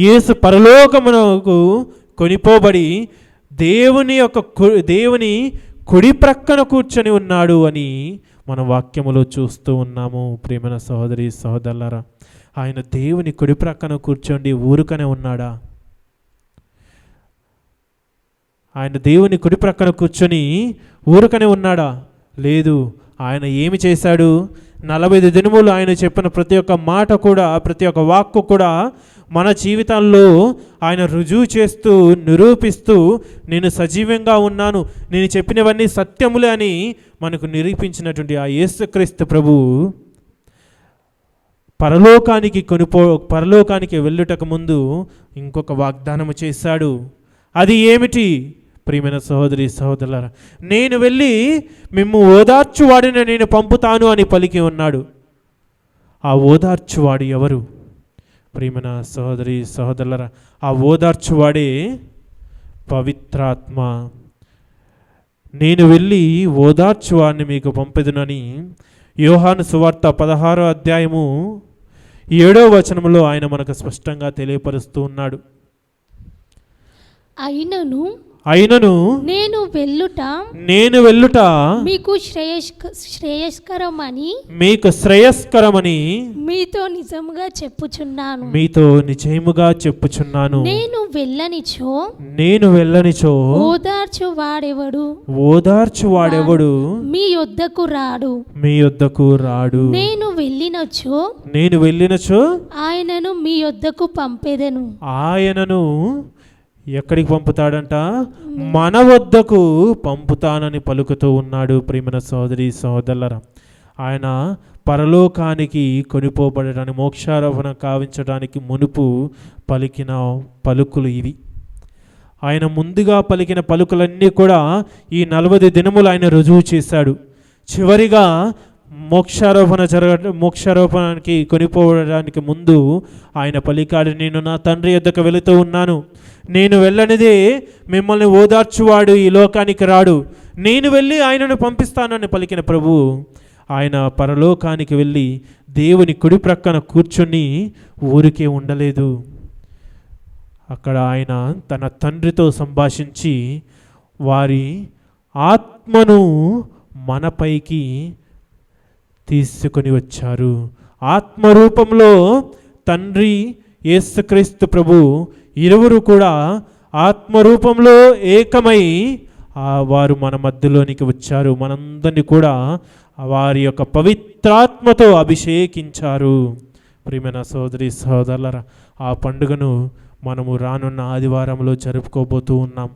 యేసు పరలోకమునకు కొనిపోబడి దేవుని కుడి ప్రక్కన కూర్చొని ఉన్నాడు అని మన వాక్యములో చూస్తూ ఉన్నాము. ప్రియమైన సహోదరి సహోదరులారా, ఆయన దేవుని కుడి ప్రక్కన కూర్చోండి ఊరుకనే ఉన్నాడా? ఆయన దేవుని కుడి ప్రక్కన కూర్చొని ఊరుకనే ఉన్నాడా? లేదు. ఆయన ఏమి చేశాడు? 40 దినములు ఆయన చెప్పిన ప్రతి ఒక్క మాట కూడా, ప్రతి ఒక్క వాక్కు కూడా మన జీవితాల్లో ఆయన రుజువు చేస్తూ, నిరూపిస్తూ, నేను సజీవంగా ఉన్నాను, నేను చెప్పినవన్నీ సత్యములే అని మనకు నిరూపించినటువంటి ఆ యేసుక్రీస్తు ప్రభు పరలోకానికి వెళ్ళుటకు ముందు ఇంకొక వాగ్దానము చేశాడు. అది ఏమిటి? ప్రియమైన సహోదరి సహోదరులారా, నేను వెళ్ళి మిమ్ము ఓదార్చువాడిని నేను పంపుతాను అని పలికి ఉన్నాడు. ఆ ఓదార్చువాడు ఎవరు? ప్రియమైన సహోదరి సహోదరులారా, ఆ ఓదార్చువాడే పవిత్రాత్మ. నేను వెళ్ళి ఓదార్చువాడిని మీకు పంపెదునని యోహాను సువార్త 16వ అధ్యాయము 7వ వచనంలో ఆయన మనకు స్పష్టంగా తెలియపరుస్తూ ఉన్నాడు. అయినను నేను వెళ్ళుట మీకు శ్రేయస్కరమని మీతో నిజముగా చెప్పుచున్నాను. నేను వెళ్ళనిచో ఓదార్చువాడెవడు మీ యొద్దకు రాడు. నేను వెళ్ళినచో ఆయనను మీ యొద్దకు పంపెదను. ఆయనను ఎక్కడికి పంపుతాడంట? మన వద్దకు పంపుతానని పలుకుతూ ఉన్నాడు. ప్రియమైన సోదరి సోదరులారా, ఆయన పరలోకానికి కొనిపోబడటానికి, మోక్షారోహణ కావించడానికి మునుపు పలికిన పలుకులు ఇవి. ఆయన ముందుగా పలికిన పలుకులన్నీ కూడా ఈ 40 దినములు ఆయన రుజువు చేశాడు. చివరిగా మోక్షారోపణానికి కొనిపోవడానికి ముందు ఆయన పలికాడు, నేను నా తండ్రి యొద్దకు వెళుతూ ఉన్నాను, నేను వెళ్ళనిదే మిమ్మల్ని ఓదార్చువాడు ఈ లోకానికి రాడు, నేను వెళ్ళి ఆయనను పంపిస్తానని పలికిన ప్రభు ఆయన పరలోకానికి వెళ్ళి దేవుని కుడి ప్రక్కన కూర్చొని ఊరికే ఉండలేదు. అక్కడ ఆయన తన తండ్రితో సంభాషించి వారి ఆత్మను మనపైకి తీసుకొని వచ్చారు. ఆత్మరూపంలో తండ్రి, యేసుక్రీస్తు ప్రభు ఇరువురు కూడా ఆత్మరూపంలో ఏకమై వారు మన మధ్యలోనికి వచ్చారు. మనందరినీ కూడా వారి యొక్క పవిత్రాత్మతో అభిషేకించారు. ప్రియమైన సోదరి సోదరులారా, ఆ పండుగను మనము రానున్న ఆదివారంలో జరుపుకోబోతూ ఉన్నాం.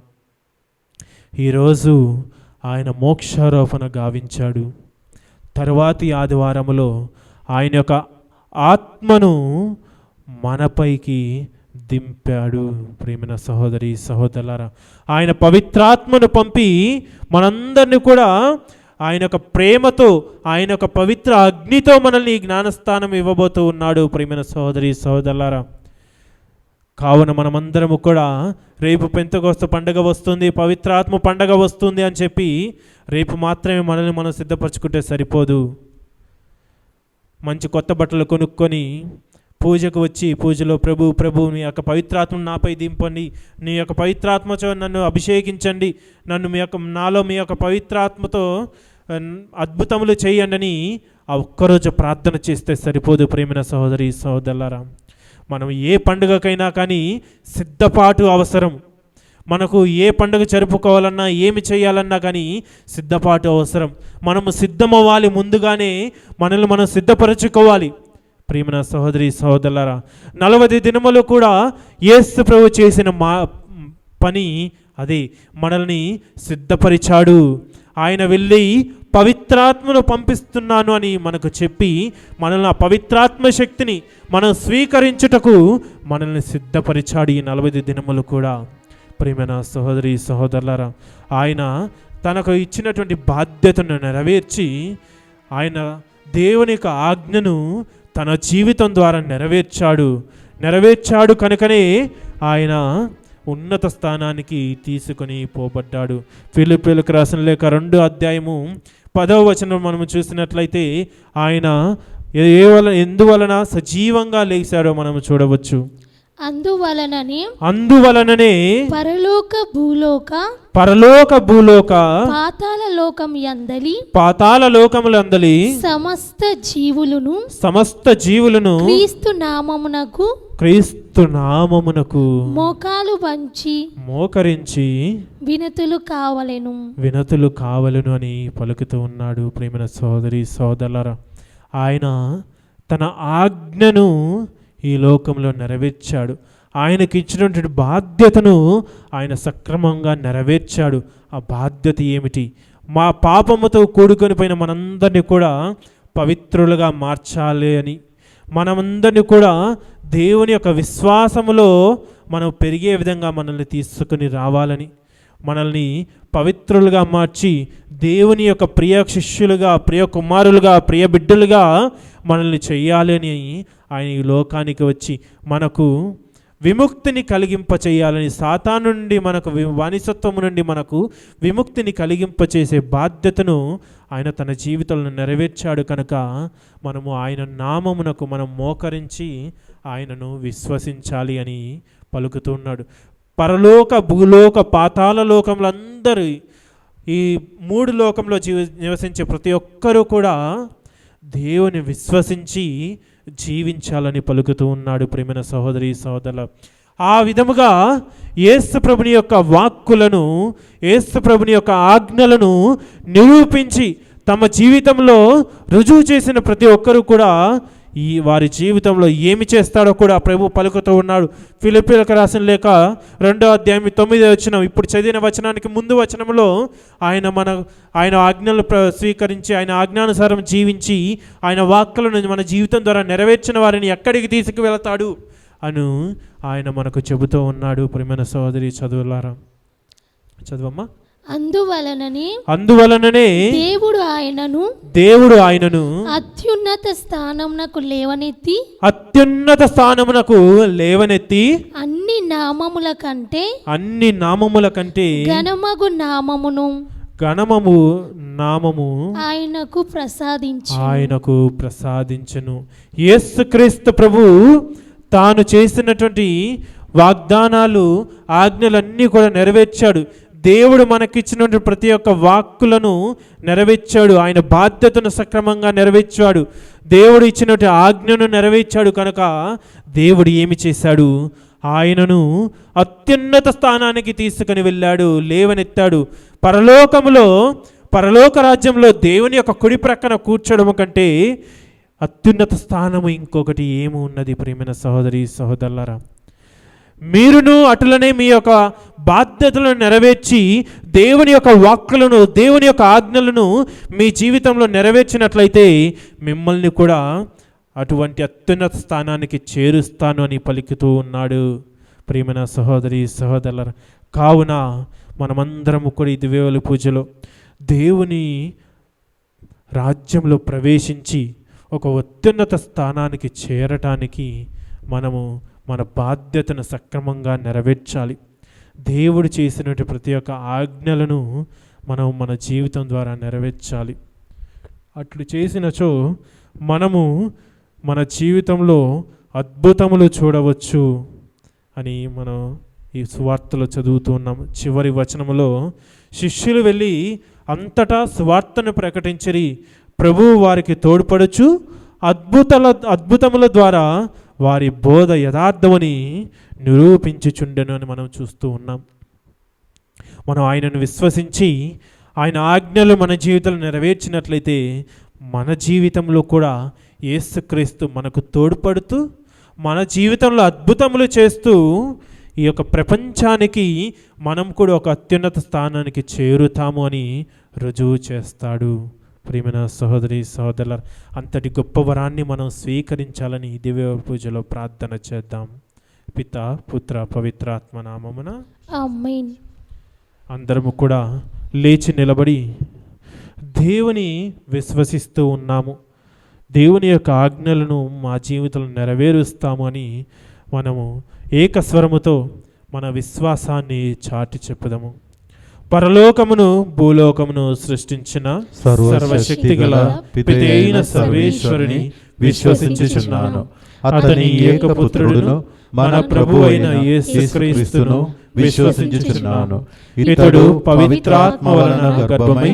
ఈరోజు ఆయన మోక్షారోపణ గావించాడు. తరువాతి ఆదివారములో ఆయన యొక్క ఆత్మను మనపైకి దింపాడు. ప్రియమైన సహోదరి సహోదరులారా, ఆయన పవిత్రాత్మను పంపి మనందరినీ కూడా ఆయన యొక్క ప్రేమతో, ఆయన యొక్క పవిత్ర అగ్నితో మనల్ని జ్ఞానస్థానం ఇవ్వబోతూ ఉన్నాడు. ప్రియమైన సహోదరి సహోదరులారా, కావున మనమందరము కూడా రేపు పెంతెకోస్తు పండుగ వస్తుంది, పవిత్రాత్మ పండుగ వస్తుంది అని చెప్పి రేపు మాత్రమే మనల్ని మనం సిద్ధపరచుకుంటే సరిపోదు. మంచి కొత్త బట్టలు కొనుక్కొని పూజకు వచ్చి పూజలో ప్రభు మీ యొక్క పవిత్రాత్మను నాపై దింపండి, నీ యొక్క పవిత్రాత్మతో నన్ను అభిషేకించండి, నన్ను నాలో మీ యొక్క పవిత్రాత్మతో అద్భుతములు చేయండి అని ఆ ఒక్కరోజు ప్రార్థన చేస్తే సరిపోదు. ప్రియమైన సహోదరి సహోదరులారా, మనం ఏ పండుగకైనా కానీ సిద్ధపాటు అవసరం. మనకు ఏ పండుగ జరుపుకోవాలన్నా, ఏమి చేయాలన్నా కానీ సిద్ధపాటు అవసరం. మనము సిద్ధమవ్వాలి, ముందుగానే మనల్ని మనం సిద్ధపరచుకోవాలి. ప్రియమైన సహోదరి సహోదరులారా, 40 దినములు కూడా యేసు ప్రభు చేసిన పని అదే, మనల్ని సిద్ధపరిచాడు. ఆయన వెళ్ళి పవిత్రాత్మను పంపిస్తున్నాను అని మనకు చెప్పి మనల్ని ఆ పవిత్రాత్మ శక్తిని మనం స్వీకరించుటకు మనల్ని సిద్ధపరిచాడు ఈ 40 దినములు కూడా. ప్రియమైన సహోదరి సహోదరులారా, ఆయన తనకు ఇచ్చినటువంటి బాధ్యతను నెరవేర్చి ఆయన దేవుని యొక్క ఆజ్ఞను తన జీవితం ద్వారా నెరవేర్చాడు కనుకనే ఆయన ఉన్నత స్థానానికి తీసుకొని పోబడ్డాడు. ఫిలిప్పీయులకు రాసిన లేఖ 2వ అధ్యాయము 10వ వచనం మనము చూసినట్లయితే ఆయన ఎందువలన సజీవంగా లేచాడో మనము చూడవచ్చు. అందువలననే పరలోక భూలోక పాతాళ లోకములందలి సమస్త జీవులను క్రీస్తు నామమునకు మోకరించి వినతులు కావలెను అని పలుకుతూ ఉన్నాడు. ప్రియమైన సోదరి సోదరులారా, ఆయన తన ఆజ్ఞను ఈ లోకంలో నెరవేర్చాడు. ఆయనకి ఇచ్చినటువంటి బాధ్యతను ఆయన సక్రమంగా నెరవేర్చాడు. ఆ బాధ్యత ఏమిటి? మా పాపముతో కూడుకొని పోయిన మనందరినీ కూడా పవిత్రులుగా మార్చాలి అని, మనమందరినీ కూడా దేవుని యొక్క విశ్వాసములో మనం పెరిగే విధంగా మనల్ని తీసుకుని రావాలని, మనల్ని పవిత్రులుగా మార్చి దేవుని యొక్క ప్రియ శిష్యులుగా, ప్రియ కుమారులుగా, ప్రియ బిడ్డలుగా మనల్ని చెయ్యాలి అని ఆయన ఈ లోకానికి వచ్చి మనకు విముక్తిని కలిగింపచేయాలని, సాతాను నుండి మనకు బానిసత్వము నుండి మనకు విముక్తిని కలిగింపచేసే బాధ్యతను ఆయన తన జీవితంలో నెరవేర్చాడు. కనుక మనము ఆయన నామమునకు మనం మోకరించి ఆయనను విశ్వసించాలి అని పలుకుతున్నాడు. పరలోక, భూలోక, పాతాళ లోకములందరూ, ఈ 3 లోకంలో నివసించే ప్రతి ఒక్కరూ కూడా దేవుని విశ్వసించి జీవించాలని పలుకుతూ ఉన్నాడు. ప్రియమైన సహోదరి సహోదరుల, ఆ విధముగా యేసు ప్రభుని యొక్క వాక్కులను, యేసు ప్రభుని యొక్క ఆజ్ఞలను నిరూపించి తమ జీవితంలో రుజువు చేసిన ప్రతి ఒక్కరూ కూడా ఈ వారి జీవితంలో ఏమి చేస్తాడో కూడా ప్రభు పలుకుతూ ఉన్నాడు. ఫిలిప్పీలకు రాసిన లేఖ 2వ అధ్యాయం 9వ వచనం, ఇప్పుడు చదివిన వచనానికి ముందు వచనంలో ఆయన ఆజ్ఞలు స్వీకరించి ఆయన ఆజ్ఞానుసారం జీవించి ఆయన వాక్కులను మన జీవితం ద్వారా నెరవేర్చిన వారిని ఎక్కడికి తీసుకువెళతాడు అను ఆయన మనకు చెబుతూ ఉన్నాడు. ప్రియమైన సహోదరి చదువులారా, చదువమ్మా. అందువలననే దేవుడు ఆయనను అత్యున్నత స్థానమునకు లేవనెత్తి అన్ని నామముల కంటే ఘనమగు నామము ఆయనకు ప్రసాదించెను. యేసుక్రీస్తు ప్రభు తాను చేసినటువంటి వాగ్దానాలు, ఆజ్ఞలన్నీ కూడా నెరవేర్చాడు. దేవుడు మనకిచ్చినటువంటి ప్రతి ఒక్క వాక్కులను నెరవేర్చాడు. ఆయన బాధ్యతను సక్రమంగా నెరవేర్చాడు. దేవుడు ఇచ్చినటువంటి ఆజ్ఞను నెరవేర్చాడు. కనుక దేవుడు ఏమి చేశాడు? ఆయనను అత్యున్నత స్థానానికి తీసుకుని వెళ్ళాడు, లేవనెత్తాడు. పరలోక రాజ్యంలో దేవుని యొక్క కుడి ప్రక్కన కూర్చోవడం కంటే అత్యున్నత స్థానము ఇంకొకటి ఏమి ఉన్నది? ప్రియమైన సహోదరి సహోదరులారా, మీరును అటులనే మీ యొక్క బాధ్యతలను నెరవేర్చి దేవుని యొక్క వాక్కులను, దేవుని యొక్క ఆజ్ఞలను మీ జీవితంలో నెరవేర్చినట్లయితే మిమ్మల్ని కూడా అటువంటి అత్యున్నత స్థానానికి చేరుస్తాను అని పలుకుతూ ఉన్నాడు. ప్రియమైన సహోదరి సహోదరుల, కావున మనమందరము కూడా ఈ దివ్యబలి పూజలో దేవుని రాజ్యంలో ప్రవేశించి ఒక అత్యున్నత స్థానానికి చేరటానికి మనము మన బాధ్యతను సక్రమంగా నెరవేర్చాలి. దేవుడు చేసినటువంటి ప్రతి ఒక్క ఆజ్ఞలను మనం మన జీవితం ద్వారా నెరవేర్చాలి. అట్లు చేసినచో మనము మన జీవితంలో అద్భుతములు చూడవచ్చు అని మనం ఈ సువార్తలో చదువుతున్నాం. చివరి వచనములో శిష్యులు వెళ్ళి అంతటా సువార్తను ప్రకటించిరి, ప్రభువు వారికి తోడ్పడుచు అద్భుతముల ద్వారా వారి బోధ యథార్థమని నిరూపించుచుండెను అని మనం చూస్తూ ఉన్నాం. మనం ఆయనను విశ్వసించి ఆయన ఆజ్ఞలు మన జీవితంలో నెరవేర్చినట్లయితే మన జీవితంలో కూడా యేసుక్రీస్తు మనకు తోడ్పడుతూ మన జీవితంలో అద్భుతములు చేస్తూ ఈ యొక్క ప్రపంచానికి మనం కూడా ఒక అత్యున్నత స్థానానికి చేరుతాము అని రుజువు చేస్తాడు. ప్రియమైన సహోదరి సహోదరుల, అంతటి గొప్ప వరాన్ని మనం స్వీకరించాలని దివ్య పూజలో ప్రార్థన చేద్దాం. పిత పుత్ర పవిత్రాత్మ నామమున ఆమేన్. అందరము కూడా లేచి నిలబడి దేవుని విశ్వసిస్తూ ఉన్నాము, దేవుని యొక్క ఆజ్ఞలను మా జీవితంలో నెరవేరుస్తాము అని మనము ఏకస్వరముతో మన విశ్వాసాన్ని చాటి చెప్పుదాము. పరలోకమును భూలోకమును సృష్టించిన సర్వశక్తి గల పితైన సర్వేశ్వరుని విశ్వసించుచున్నాను. అతని ఏకపుత్రుడును మన ప్రభు అయిన యేసుక్రీస్తును విశ్వసించుచున్నాను. ఇతడు పవిత్రాత్మ వలన గర్భమై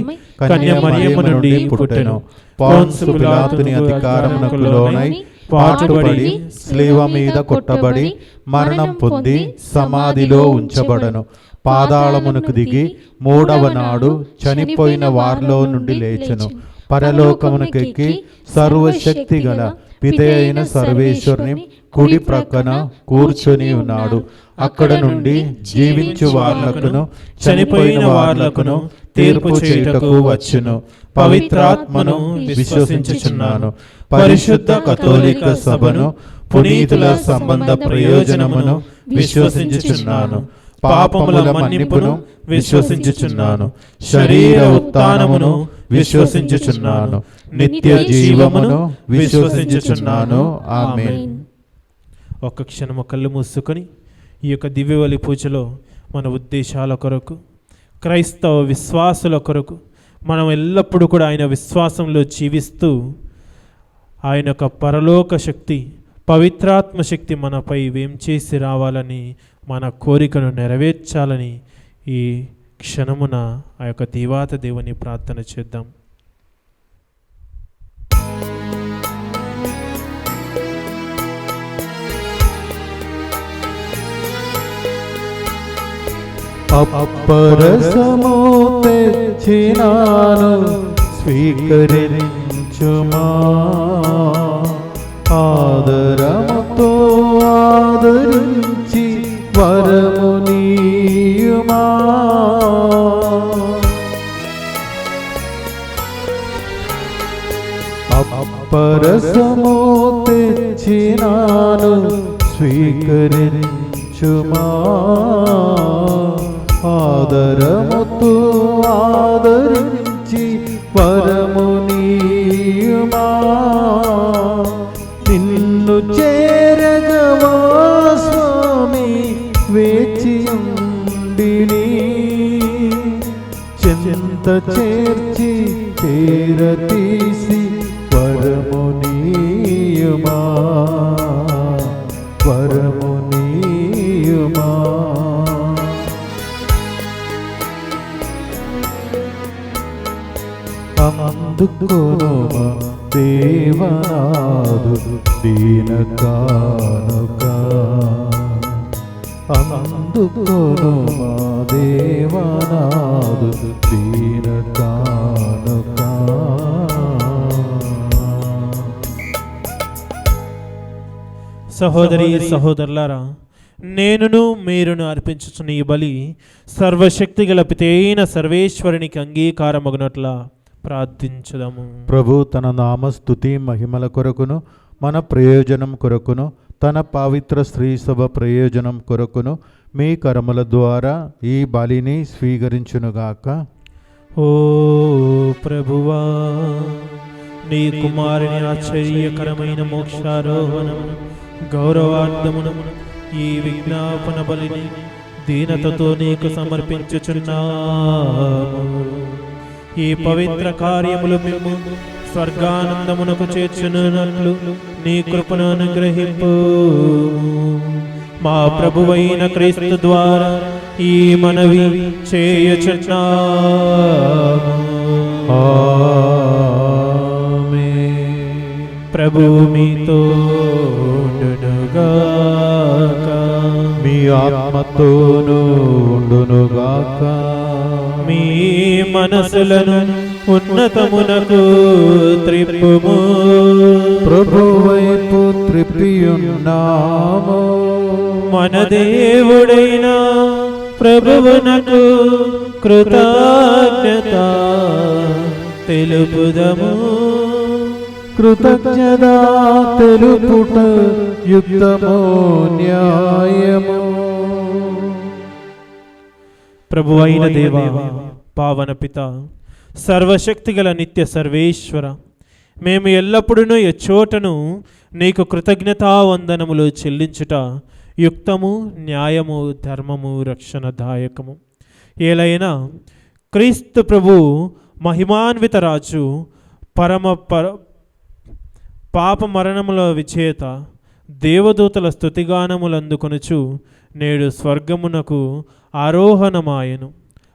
కన్య మరియమ్మ నుండి పుట్టెను. పొన్సు పిలాతుని అధికారమునకు లోనై పాటుపడి శిలువ మీద కొట్టబడి మరణం పొంది సమాధిలో ఉంచబడను. పాతాళమునకు దిగి మూడవ నాడు చనిపోయిన వారిలో నుండి లేచెను. పరలోకమునకెక్కి సర్వశక్తి గల పితైన సర్వేశ్వరుని కుడి ప్రక్కన కూర్చొని ఉన్నాడు. అక్కడ నుండి జీవించు వార్లకును చనిపోయిన వార్లకును తీర్పు చేయుటకు వచ్చును. పవిత్రాత్మను విశ్వసించుచున్నాను. పరిశుద్ధ కథోలిక సభను, పునీతుల సంబంధ ప్రయోజనమును విశ్వసించుచున్నాను. పాపముల మన్నిపును విశ్వసించుచున్నాను. శరీర ఉత్థానమును విశ్వసించుచున్నాను. నిత్య జీవమును విశ్వసించుచున్నాను. ఆమేన్. ఒక్క క్షణము కళ్ళు మూసుకొని ఈ యొక్క దివ్యబలి పూజలో మన ఉద్దేశాల కొరకు, క్రైస్తవ విశ్వాసుల కొరకు, మనం ఎల్లప్పుడూ కూడా ఆయన విశ్వాసంలో జీవిస్తూ ఆయన యొక్క పరలోక శక్తి, పవిత్రాత్మ శక్తి మనపై వేం చేసి రావాలని, మన కోరికను నెరవేర్చాలని ఈ క్షణమున ఆ యొక్క దేవాత దేవుని ప్రార్థన చేద్దాం. అప్పరసము తెచ్చినాను, స్వీకరించుమా. ఆదరముతో ఆదరించి వరము నీయుమా. అప్పరసము తెచ్చినాను, స్వీకరించుమా. ఆదరముతో ఆదరించి వరము నీయుమా. నిన్ను చేరగవా స్వామి వేచియుండిని, చెంత చేర్చి చేరతీసి వరము నీయుమా. వరము నీయుమా. అందుకోనుమా దేవనాదు దీన కానుక. అందుకోనుమా దేవనాదు దీన కానుక. సహోదరి సహోదరులారా, నేనును మీరును అర్పించుచున్న ఈ బలి సర్వశక్తి గల పితైన సర్వేశ్వరునికి అంగీకారమగునట్లా ప్రార్థించుదాము. ప్రభు తన నామస్తుతి మహిమల కొరకును, మన ప్రయోజనం కొరకును, తన పవిత్ర స్త్రీ సభ ప్రయోజనం కొరకును మీ కర్మల ద్వారా ఈ బలిని స్వీకరించునుగాక. ఓ ప్రభువా, నీ కుమారుని ఆశ్చర్యకరమైన మోక్షారోహణము గౌరవార్థమును ఈ విజ్ఞాపన బలిని దీనతతో నీకు సమర్పించుచున్నాము. ఈ పవిత్ర కార్యములు మేము స్వర్గానందమునకు చేర్చునట్లు నీ కృపను అనుగ్రహింపు. మా ప్రభువైన క్రీస్తు ద్వారా ఈ మనవి చేయుచున్నాము. ఆమేన్. ప్రభు మీతో ఉండునుగాక. మీ ఆత్మతోనూ ఉండునుగాక. మీ మనసులను ఉన్నతమునకు త్రిప్పుము. ప్రభు వైపు త్రిప్పియున్నాము. మన దేవుడైన ప్రభువునకు కృతజ్ఞత తెలుపుదము. కృతజ్ఞత తెలుపుట యుక్తమో న్యాయము. ప్రభువైన దేవా, పావన పిత, సర్వశక్తిగల నిత్య సర్వేశ్వర, మేము ఎల్లప్పుడూ ఎచ్చోటను నీకు కృతజ్ఞతావందనములు చెల్లించుట యుక్తము, న్యాయము, ధర్మము, రక్షణదాయకము. ఏలైనా క్రీస్తు ప్రభు మహిమాన్విత రాజు, పాప మరణముల విజేత, దేవదూతల స్తుతిగానములందుకొనుచు నేడు స్వర్గమునకు ఆరోహణమాయను.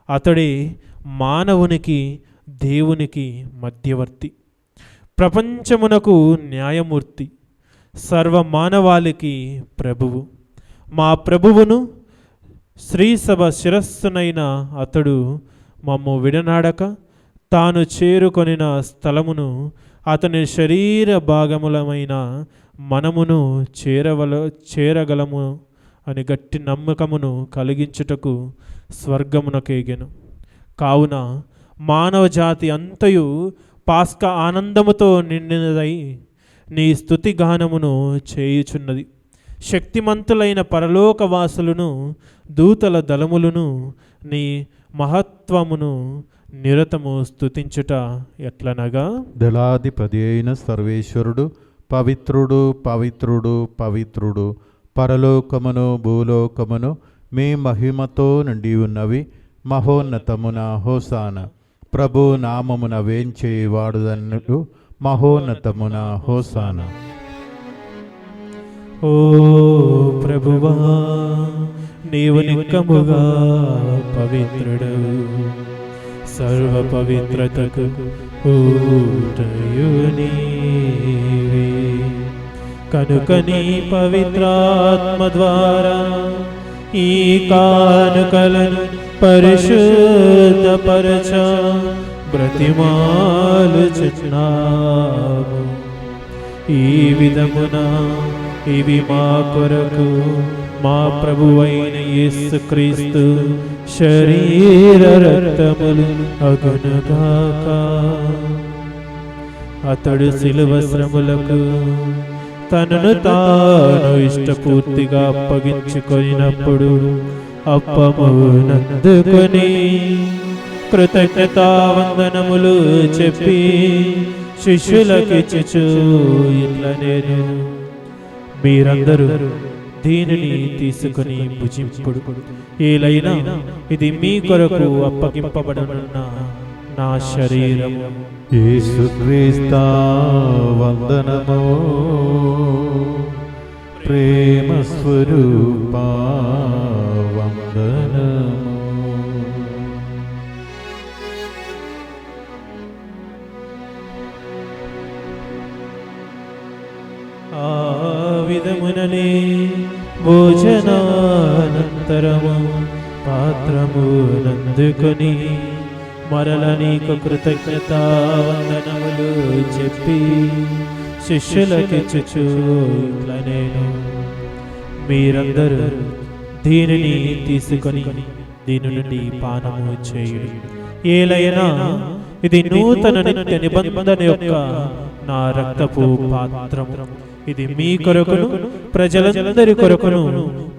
అతడే మానవునికి దేవునికి మధ్యవర్తి, ప్రపంచమునకు న్యాయమూర్తి, సర్వమానవాళికి ప్రభువు. మా ప్రభువును శ్రీసభ శిరస్సునైన అతడు మమ్ము విడనాడక తాను చేరుకొనిన స్థలమును, అతని శరీర భాగములమైన మనమును చేరగలము అని గట్టి నమ్మకమును కలిగించుటకు స్వర్గమునకేగెను. కావున మానవ జాతి అంతయు పాస్కా ఆనందముతో నిండినదై నీ స్తుతి గానమును చేయుచున్నది. శక్తిమంతులైన పరలోకవాసులను దూతల దళములను నీ మహత్వమును నిరతము స్తుతించుట ఎట్లనగా, దళాధిపతి అయిన సర్వేశ్వరుడు పవిత్రుడు పవిత్రుడు పవిత్రుడు, పరలోకమును భూలోకమును మీ మహిమతో నిండి ఉన్నవి. మహోన్నతమున హోసాన. ప్రభు నామమున వేంచేవాడుదన్నుడు మహోన్నతమున హోసాన. ఓ ప్రభువా, నీవు నిక్కముగా పవిత్రుడవు, సర్వ పవిత్రతకు ఊటయు నీవే. కనుక నీ పవిత్రాత్మ ద్వారా ఈ కానుకలను పరిశుద్ధపరచ బ్రతిమాలుచున్నాము. ఈ విధమున ఇవి మా కొరకు మా ప్రభువైన యేసుక్రీస్తు శరీర రక్తములు అగునుగాక. అతడు శిలువ శ్రమలకు తనను తాను ఇష్టపూర్తిగా అప్పగించుకొనినప్పుడు అప్పమునందుకొని కృతజ్ఞతావందనములు చెప్పి శిష్యులకిచ్చుచు ఇట్లనేను, మీరందరూ దీనిని తీసుకొని భుజింపుడు. ఏలైనా ఇది మీ కొరకు అప్పగింపబడనున్న నా శరీరము. యేసుక్రీస్తు వందనము. ప్రేమ స్వరూపా వందనము. ఆ విధముననే భోజనానంతరము పాత్రము నందుకొని మరల నీకు కృతజ్ఞతావందనములు చెప్పి శిష్యులకిచ్చుచు ఇట్లనేను, మీరందరూ దీనిని తీసుకొని దీని నుండి పానము చేయుడి. ఏలైనా ఇది నూతన నిత్య నిబంధన యొక్క నా రక్తపు పాత్రము. ఇది మీ కొరకును ప్రజలందరి కొరకును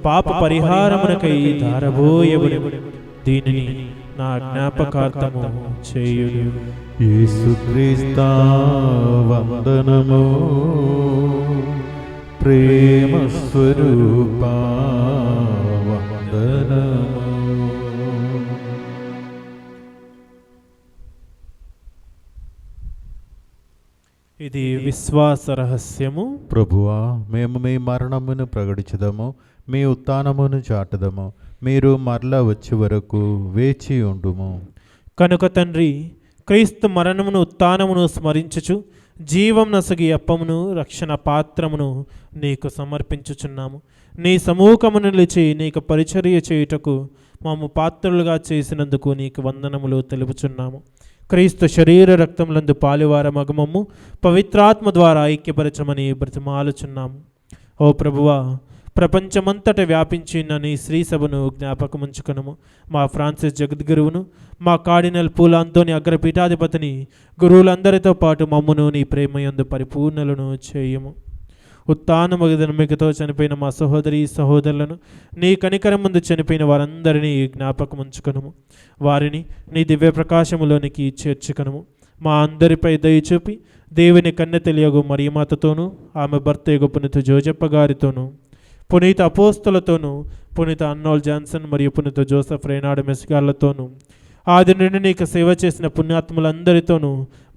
పాప పరిహారమునకై ధారబోయబడి. దీనిని నా జ్ఞాపకార్థము చేయుడు. యేసుక్రీస్తు వందనము. ప్రేమ స్వరూపా వందనము. ఇది విశ్వాస రహస్యము. ప్రభువా, మేము మీ మరణమును ప్రకటించదము, మీ ఉత్థానమును చాటుదము. మీరు మరలా వచ్చే వరకు వేచి ఉండుము. కనుక తండ్రి, క్రీస్తు మరణమును ఉత్థానమును స్మరించుచు జీవం నసగి అప్పమును రక్షణ పాత్రమును నీకు సమర్పించుచున్నాము. నీ సమూహము నిలిచి నీకు పరిచర్య చేయుటకు మాము పాత్రులుగా చేసినందుకు నీకు వందనములు తెలుపుచున్నాము. క్రీస్తు శరీర రక్తములందు పాలువార మగమము పవిత్రాత్మ ద్వారా ఐక్యపరచమని బ్రతిమాలుచున్నాము. ఓ ప్రభువా, ప్రపంచమంతట వ్యాపించిన నీ శ్రీ సభను జ్ఞాపకముంచుకొనుము. మా ఫ్రాన్సిస్ జగద్గురువును, మా కార్డినల్ పూల అంతోని అగ్రపీఠాధిపతిని, గురువులందరితో పాటు మమ్మును నీ ప్రేమయందు పరిపూర్ణలను చేయుము. ఉత్థానమగదనమికతో చనిపోయిన మా సహోదరి సహోదరులను, నీ కనికరం ముందు చనిపోయిన వారందరినీ జ్ఞాపకముంచుకొనుము. వారిని నీ దివ్య ప్రకాశములోనికి చేర్చుకొనుము. మా అందరిపై దయ చూపి దేవుని కన్నె తెలియగు మరియమాతతోనూ, ఆమె భర్త యగు పునీత జోజప్ప గారితోనూ, పునీత అపోస్తలతోనూ, పునీత అన్నోల్ జాన్సన్ మరియు పునీత జోసెఫ్ రేనాడ్ మెస్గార్లతోనూ, ఆది నుండి నీకు సేవ చేసిన పుణ్యాత్ములందరితోనూ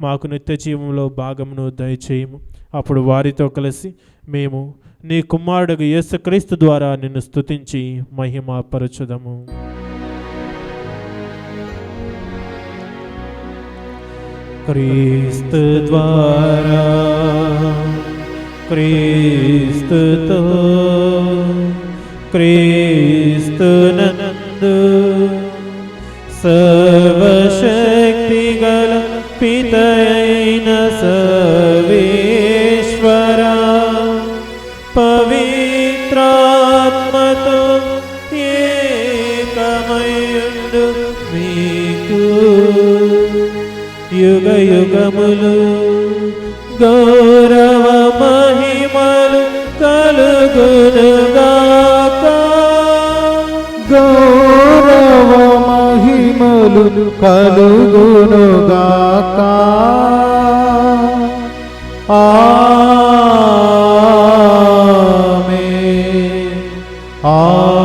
మాకు నిత్య జీవంలో భాగమును దయచేయము. అప్పుడు వారితో కలిసి మేము నీ కుమారుడు యేసుక్రీస్తు ద్వారా నిన్ను స్తుతించి మహిమ పరచుదము. క్రీస్తు ద్వారా, క్రీస్తుతో, క్రీస్తునందు సర్వశక్తి గల పితయైన సర్వేశ్వరా, పవిత్రాత్మతో ఏకమయుండు మీకు యుగ యుగములు గౌరవ కలుగునుగాక. గౌరవ మహిమలు కలుగునుగాక. ఆమేన్. ఆమేన్.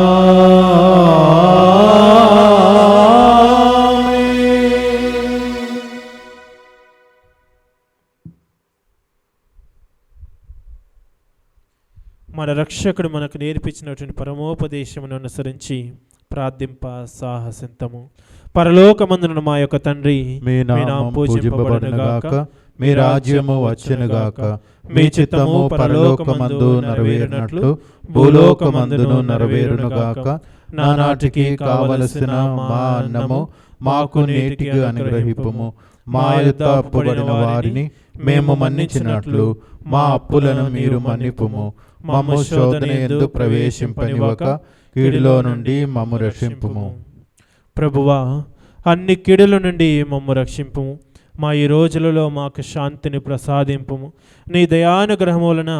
మన రక్షకుడు మనకు నేర్పించినటువంటి పరమోపదేశమును అనుసరించి ప్రార్థింప సాహసింతము. పరలోకమందున మా యొక్క తండ్రి, మీ నామం పూజింపబడునుగాక. మీ రాజ్యము వచ్చునుగాక. మీ చిత్తము పరలోకమందు నెరవేరునట్లు భూలోకమందును నెరవేరునుగాక. నానాటికి కావలసిన మా అన్నము మాకు నేటికి అనుగ్రహింపుము. మా యొద్ద అప్పుబడిన వారిని మేము మన్నించినట్లు మా అప్పులను మీరు మన్నిపుము. మమ్ము శోధన యందు ప్రవేశింపనివ్వక కీడులో నుండి మమ్ము రక్షింపుము. ప్రభువా, అన్ని కీడుల నుండి మమ్ము రక్షింపుము. మా ఈ రోజులలో మాకు శాంతిని ప్రసాదింపుము. నీ దయానుగ్రహము వలన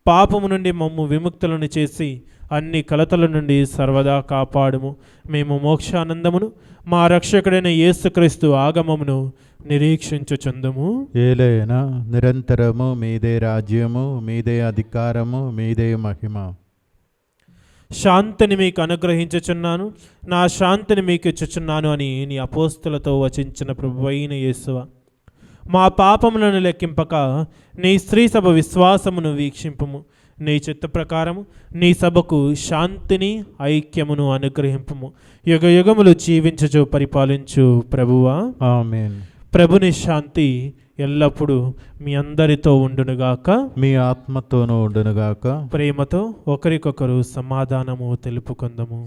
పాపము నుండి మమ్ము విముక్తులను చేసి అన్ని కలతల నుండి సర్వదా కాపాడుము. మేము మోక్షానందమును మా రక్షకుడైన యేసుక్రీస్తు ఆగమమును నిరీక్షించుచుందుము. ఏలైనా నిరంతరము మీదే రాజ్యము, మీదే అధికారము, మీదే మహిమ. శాంతిని మీకు అనుగ్రహించుచున్నాను, నా శాంతిని మీకు ఇచ్చుచున్నాను అని నీ అపోస్తులతో వచించిన ప్రభువైన యేసువా, మా పాపములను లెక్కింపక నీ స్త్రీ సభ విశ్వాసమును వీక్షింపుము. నీ చిత్త ప్రకారము నీ సభకు శాంతిని ఐక్యమును అనుగ్రహింపుము. యుగ యుగములు జీవించుచు పరిపాలించు ప్రభువా. ఆమేన్. ప్రభుని శాంతి ఎల్లప్పుడూ మీ అందరితో ఉండునుగాక. మీ ఆత్మతోనూ ఉండునుగాక. ప్రేమతో ఒకరికొకరు సమాధానము తెలుపుకుందము.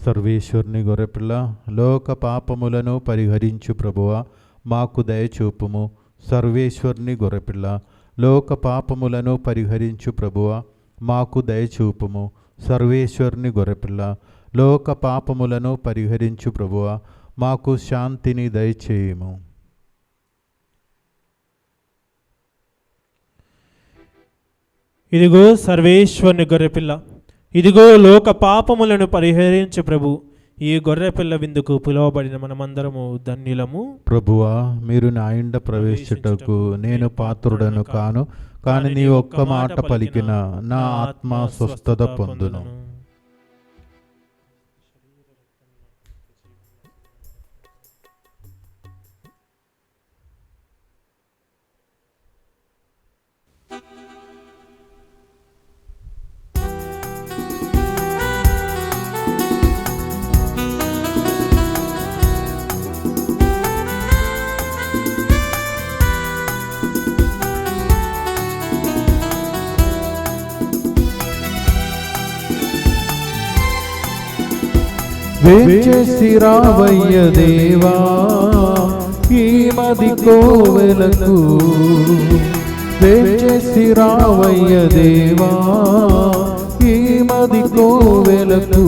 సర్వేశ్వరుని గొర్రెపిల్ల, లోక పాపములను పరిహరించు ప్రభువా, మాకు దయచూపుము. సర్వేశ్వరుని గొర్రెపిల్ల, లోక పాపములను పరిహరించు ప్రభువా, మాకు దయచూపుము. సర్వేశ్వరుని గొర్రెపిల్ల, లోక పాపములను పరిహరించు ప్రభువా, మాకు శాంతిని దయచేయుము. ఇదిగో సర్వేశ్వరుని గొర్రెపిల్ల, ఇదిగో లోక పాపములను పరిహరించు ప్రభు. ఈ గొర్రెపిల్ల విందుకు పిలువబడిన మనమందరము ధన్యులము. ప్రభువా, మీరు నా ఇంట ప్రవేశించుటకు నేను పాత్రుడను కాను, కానీ నీ ఒక్క మాట పలికిన నా ఆత్మ స్వస్థత పొందును. వేంచేసి రావయ్య దేవా ఈ మది కోవెలకు, వేంచేసి రావయ్య దేవా ఈ మది కోవెలకు.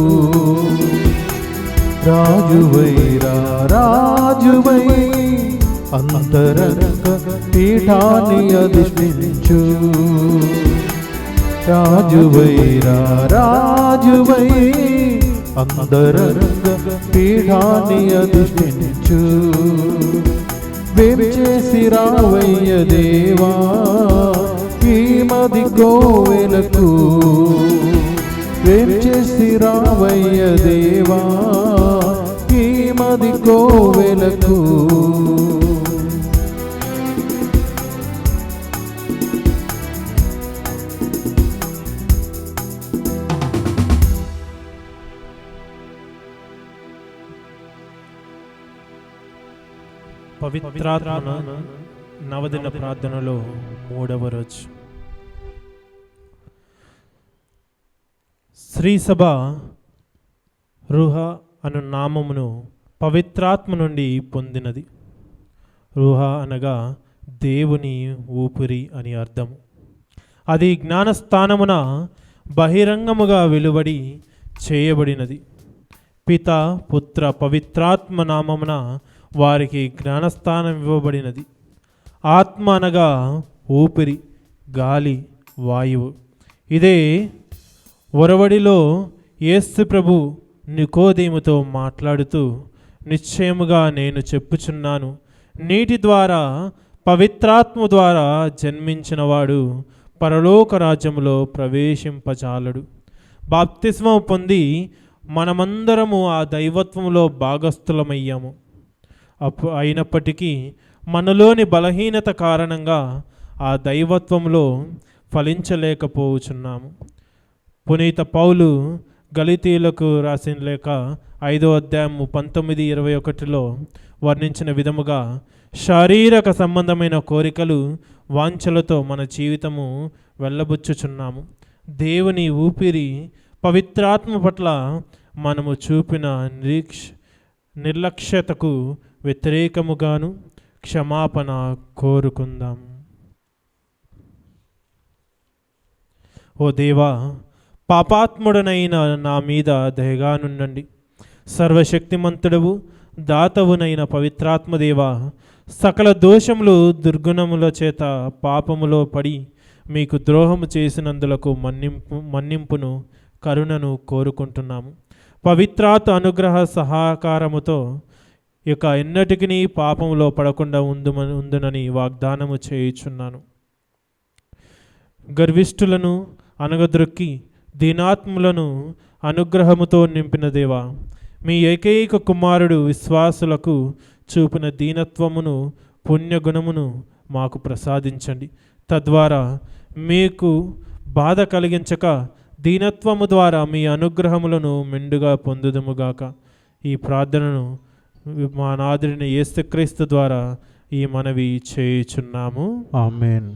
రాజువై రాజువై అంతరంగ పీఠాన్ని అధిష్ఠించు. రాజువై రాజువై అంతరంగ పీఠాన్ని అధిష్ఠించు. వేంచేసి రావయ్య దేవా ఈ మది కోవెలకు, వేంచేసి రావయ్య దేవా ఈ మది కోవెలకు. పవిత్రాత్మ నవదిన ప్రార్థనలో 3వ రోజు. శ్రీసభ రుహ అను నామమును పవిత్రాత్మ నుండి పొందినది. రుహ అనగా దేవుని ఊపిరి అని అర్థము. అది జ్ఞానస్థానమున బహిరంగముగా వెలువడి చేయబడినది. పిత పుత్ర పవిత్రాత్మ నామమున వారికి జ్ఞానస్థానం ఇవ్వబడినది. ఆత్మ అనగా ఊపిరి, గాలి, వాయువు. ఇదే ఒరవడిలో యేసు ప్రభు నికోదేముతో మాట్లాడుతూ, నిశ్చయముగా నేను చెప్పుచున్నాను, నీటి ద్వారా పవిత్రాత్మ ద్వారా జన్మించినవాడు పరలోక రాజ్యములో ప్రవేశింపజాలడు. బాప్తిస్మం పొంది మనమందరము ఆ దైవత్వంలో భాగస్థులమయ్యాము. అయినప్పటికీ మనలోని బలహీనత కారణంగా ఆ దైవత్వంలో ఫలించలేకపోవచ్చున్నాము. పునీత పౌలు గలితీయులకు రాసిన లేఖ 5వ అధ్యాయము 19-21లో వర్ణించిన విధముగా శారీరక సంబంధమైన కోరికలు, వాంఛలతో మన జీవితము వెళ్ళబుచ్చుచున్నాము. దేవుని ఊపిరి పవిత్రాత్మ పట్ల మనము చూపిన నిర్లక్ష్యతకు వ్యతిరేకముగాను క్షమాపణ కోరుకుందాం. ఓ దేవా, పాపాత్ముడనైన నా మీద దయగానుండండి. సర్వశక్తిమంతుడవు, దాతవునైన పవిత్రాత్మదేవా, సకల దోషములు దుర్గుణముల చేత పాపములో పడి మీకు ద్రోహము చేసినందులకు మన్నింపును కరుణను కోరుకుంటున్నాము. పవిత్రాత్మ అనుగ్రహ సహకారముతో ఇక ఎన్నటికీ పాపములో పడకుండా ఉందునని వాగ్దానము చేయుచున్నాను. గర్విష్ఠులను అనగద్రొక్కి దీనాత్ములను అనుగ్రహముతో నింపిన దేవా, మీ ఏకైక కుమారుడు విశ్వాసులకు చూపిన దీనత్వమును, పుణ్యగుణమును మాకు ప్రసాదించండి. తద్వారా మీకు బాధ కలిగించక దీనత్వము ద్వారా మీ అనుగ్రహములను మెండుగా పొందుదుముగాక. ఈ ప్రార్థనను మా నాథుడైన యేసుక్రీస్తు ద్వారా ఈ మనవి చేయుచున్నాము. ఆమేన్.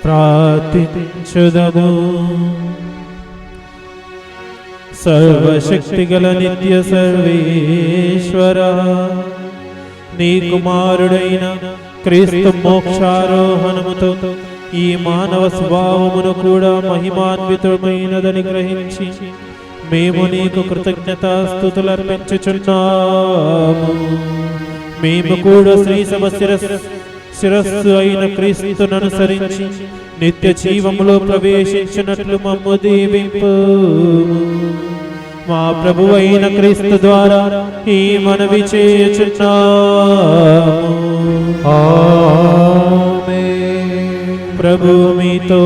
ప్రార్థించుదము. సర్వశక్తిగల నిత్య సర్వేశ్వర, నీ కుమారుడైన క్రీస్తు మోక్షారోహణముతో ఈ మానవ స్వభావమును కూడా మహిమాన్వితమైనదని గ్రహించి మేము నీకు కృతజ్ఞతాస్తుతులర్పించుచున్నాము. మేము కూడా శ్రీసభ శిరస్సు అయిన క్రీస్తును అనుసరించి నిత్య జీవములో ప్రవేశించినట్లు మమ్ము దీవింపు. మా ప్రభువైన క్రీస్తు ద్వారా ఈ మనవి చేయుచున్నాము. ప్రభు మీతో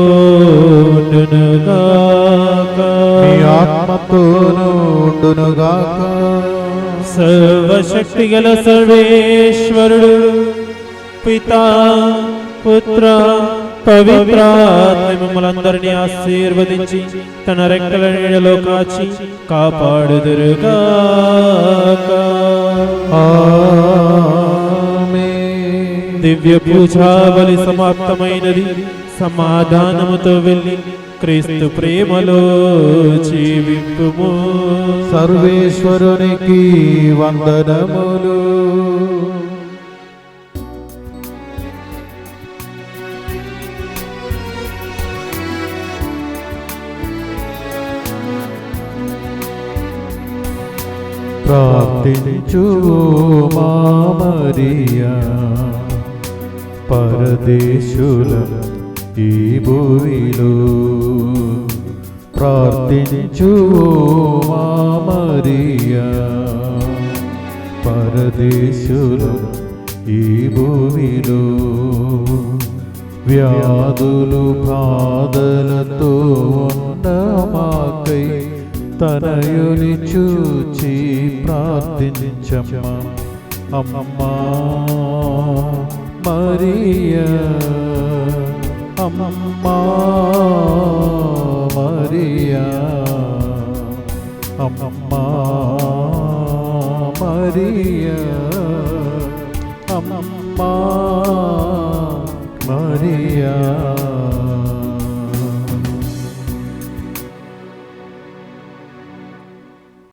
ఉండునుగాక. మీ ఆత్మతోనూ ఉండునుగాక. సర్వశక్తిగల సర్వేశ్వరుడు పితా, పుత్ర, పవిత్రాత్మ మిమ్మల్ని ఆశీర్వదించి తన రెక్కల నీడలో కాచి కాపాడుదురుగాక. ఆమేన్. దివ్య పూజాబలి సమాప్తమైనది. సమాధానముతో వెళ్ళి క్రీస్తు ప్రేమలో జీవింపుము. సర్వేశ్వరునికి వందనములు. ప్రార్థించు మా మరియా, పరదేశులం ఈ భూమిలో. ప్రార్థించు మా మరియా, పరదేశులం ఈ భూమిలో. వ్యాధులు బాధలతో ఉన్న మాకై తనయుని చూచి ప్రార్థించమ్మా. అమ్మా మరియా, అమ్మా మరియా, అమ్మా మరియా, అమ్మా మరియా.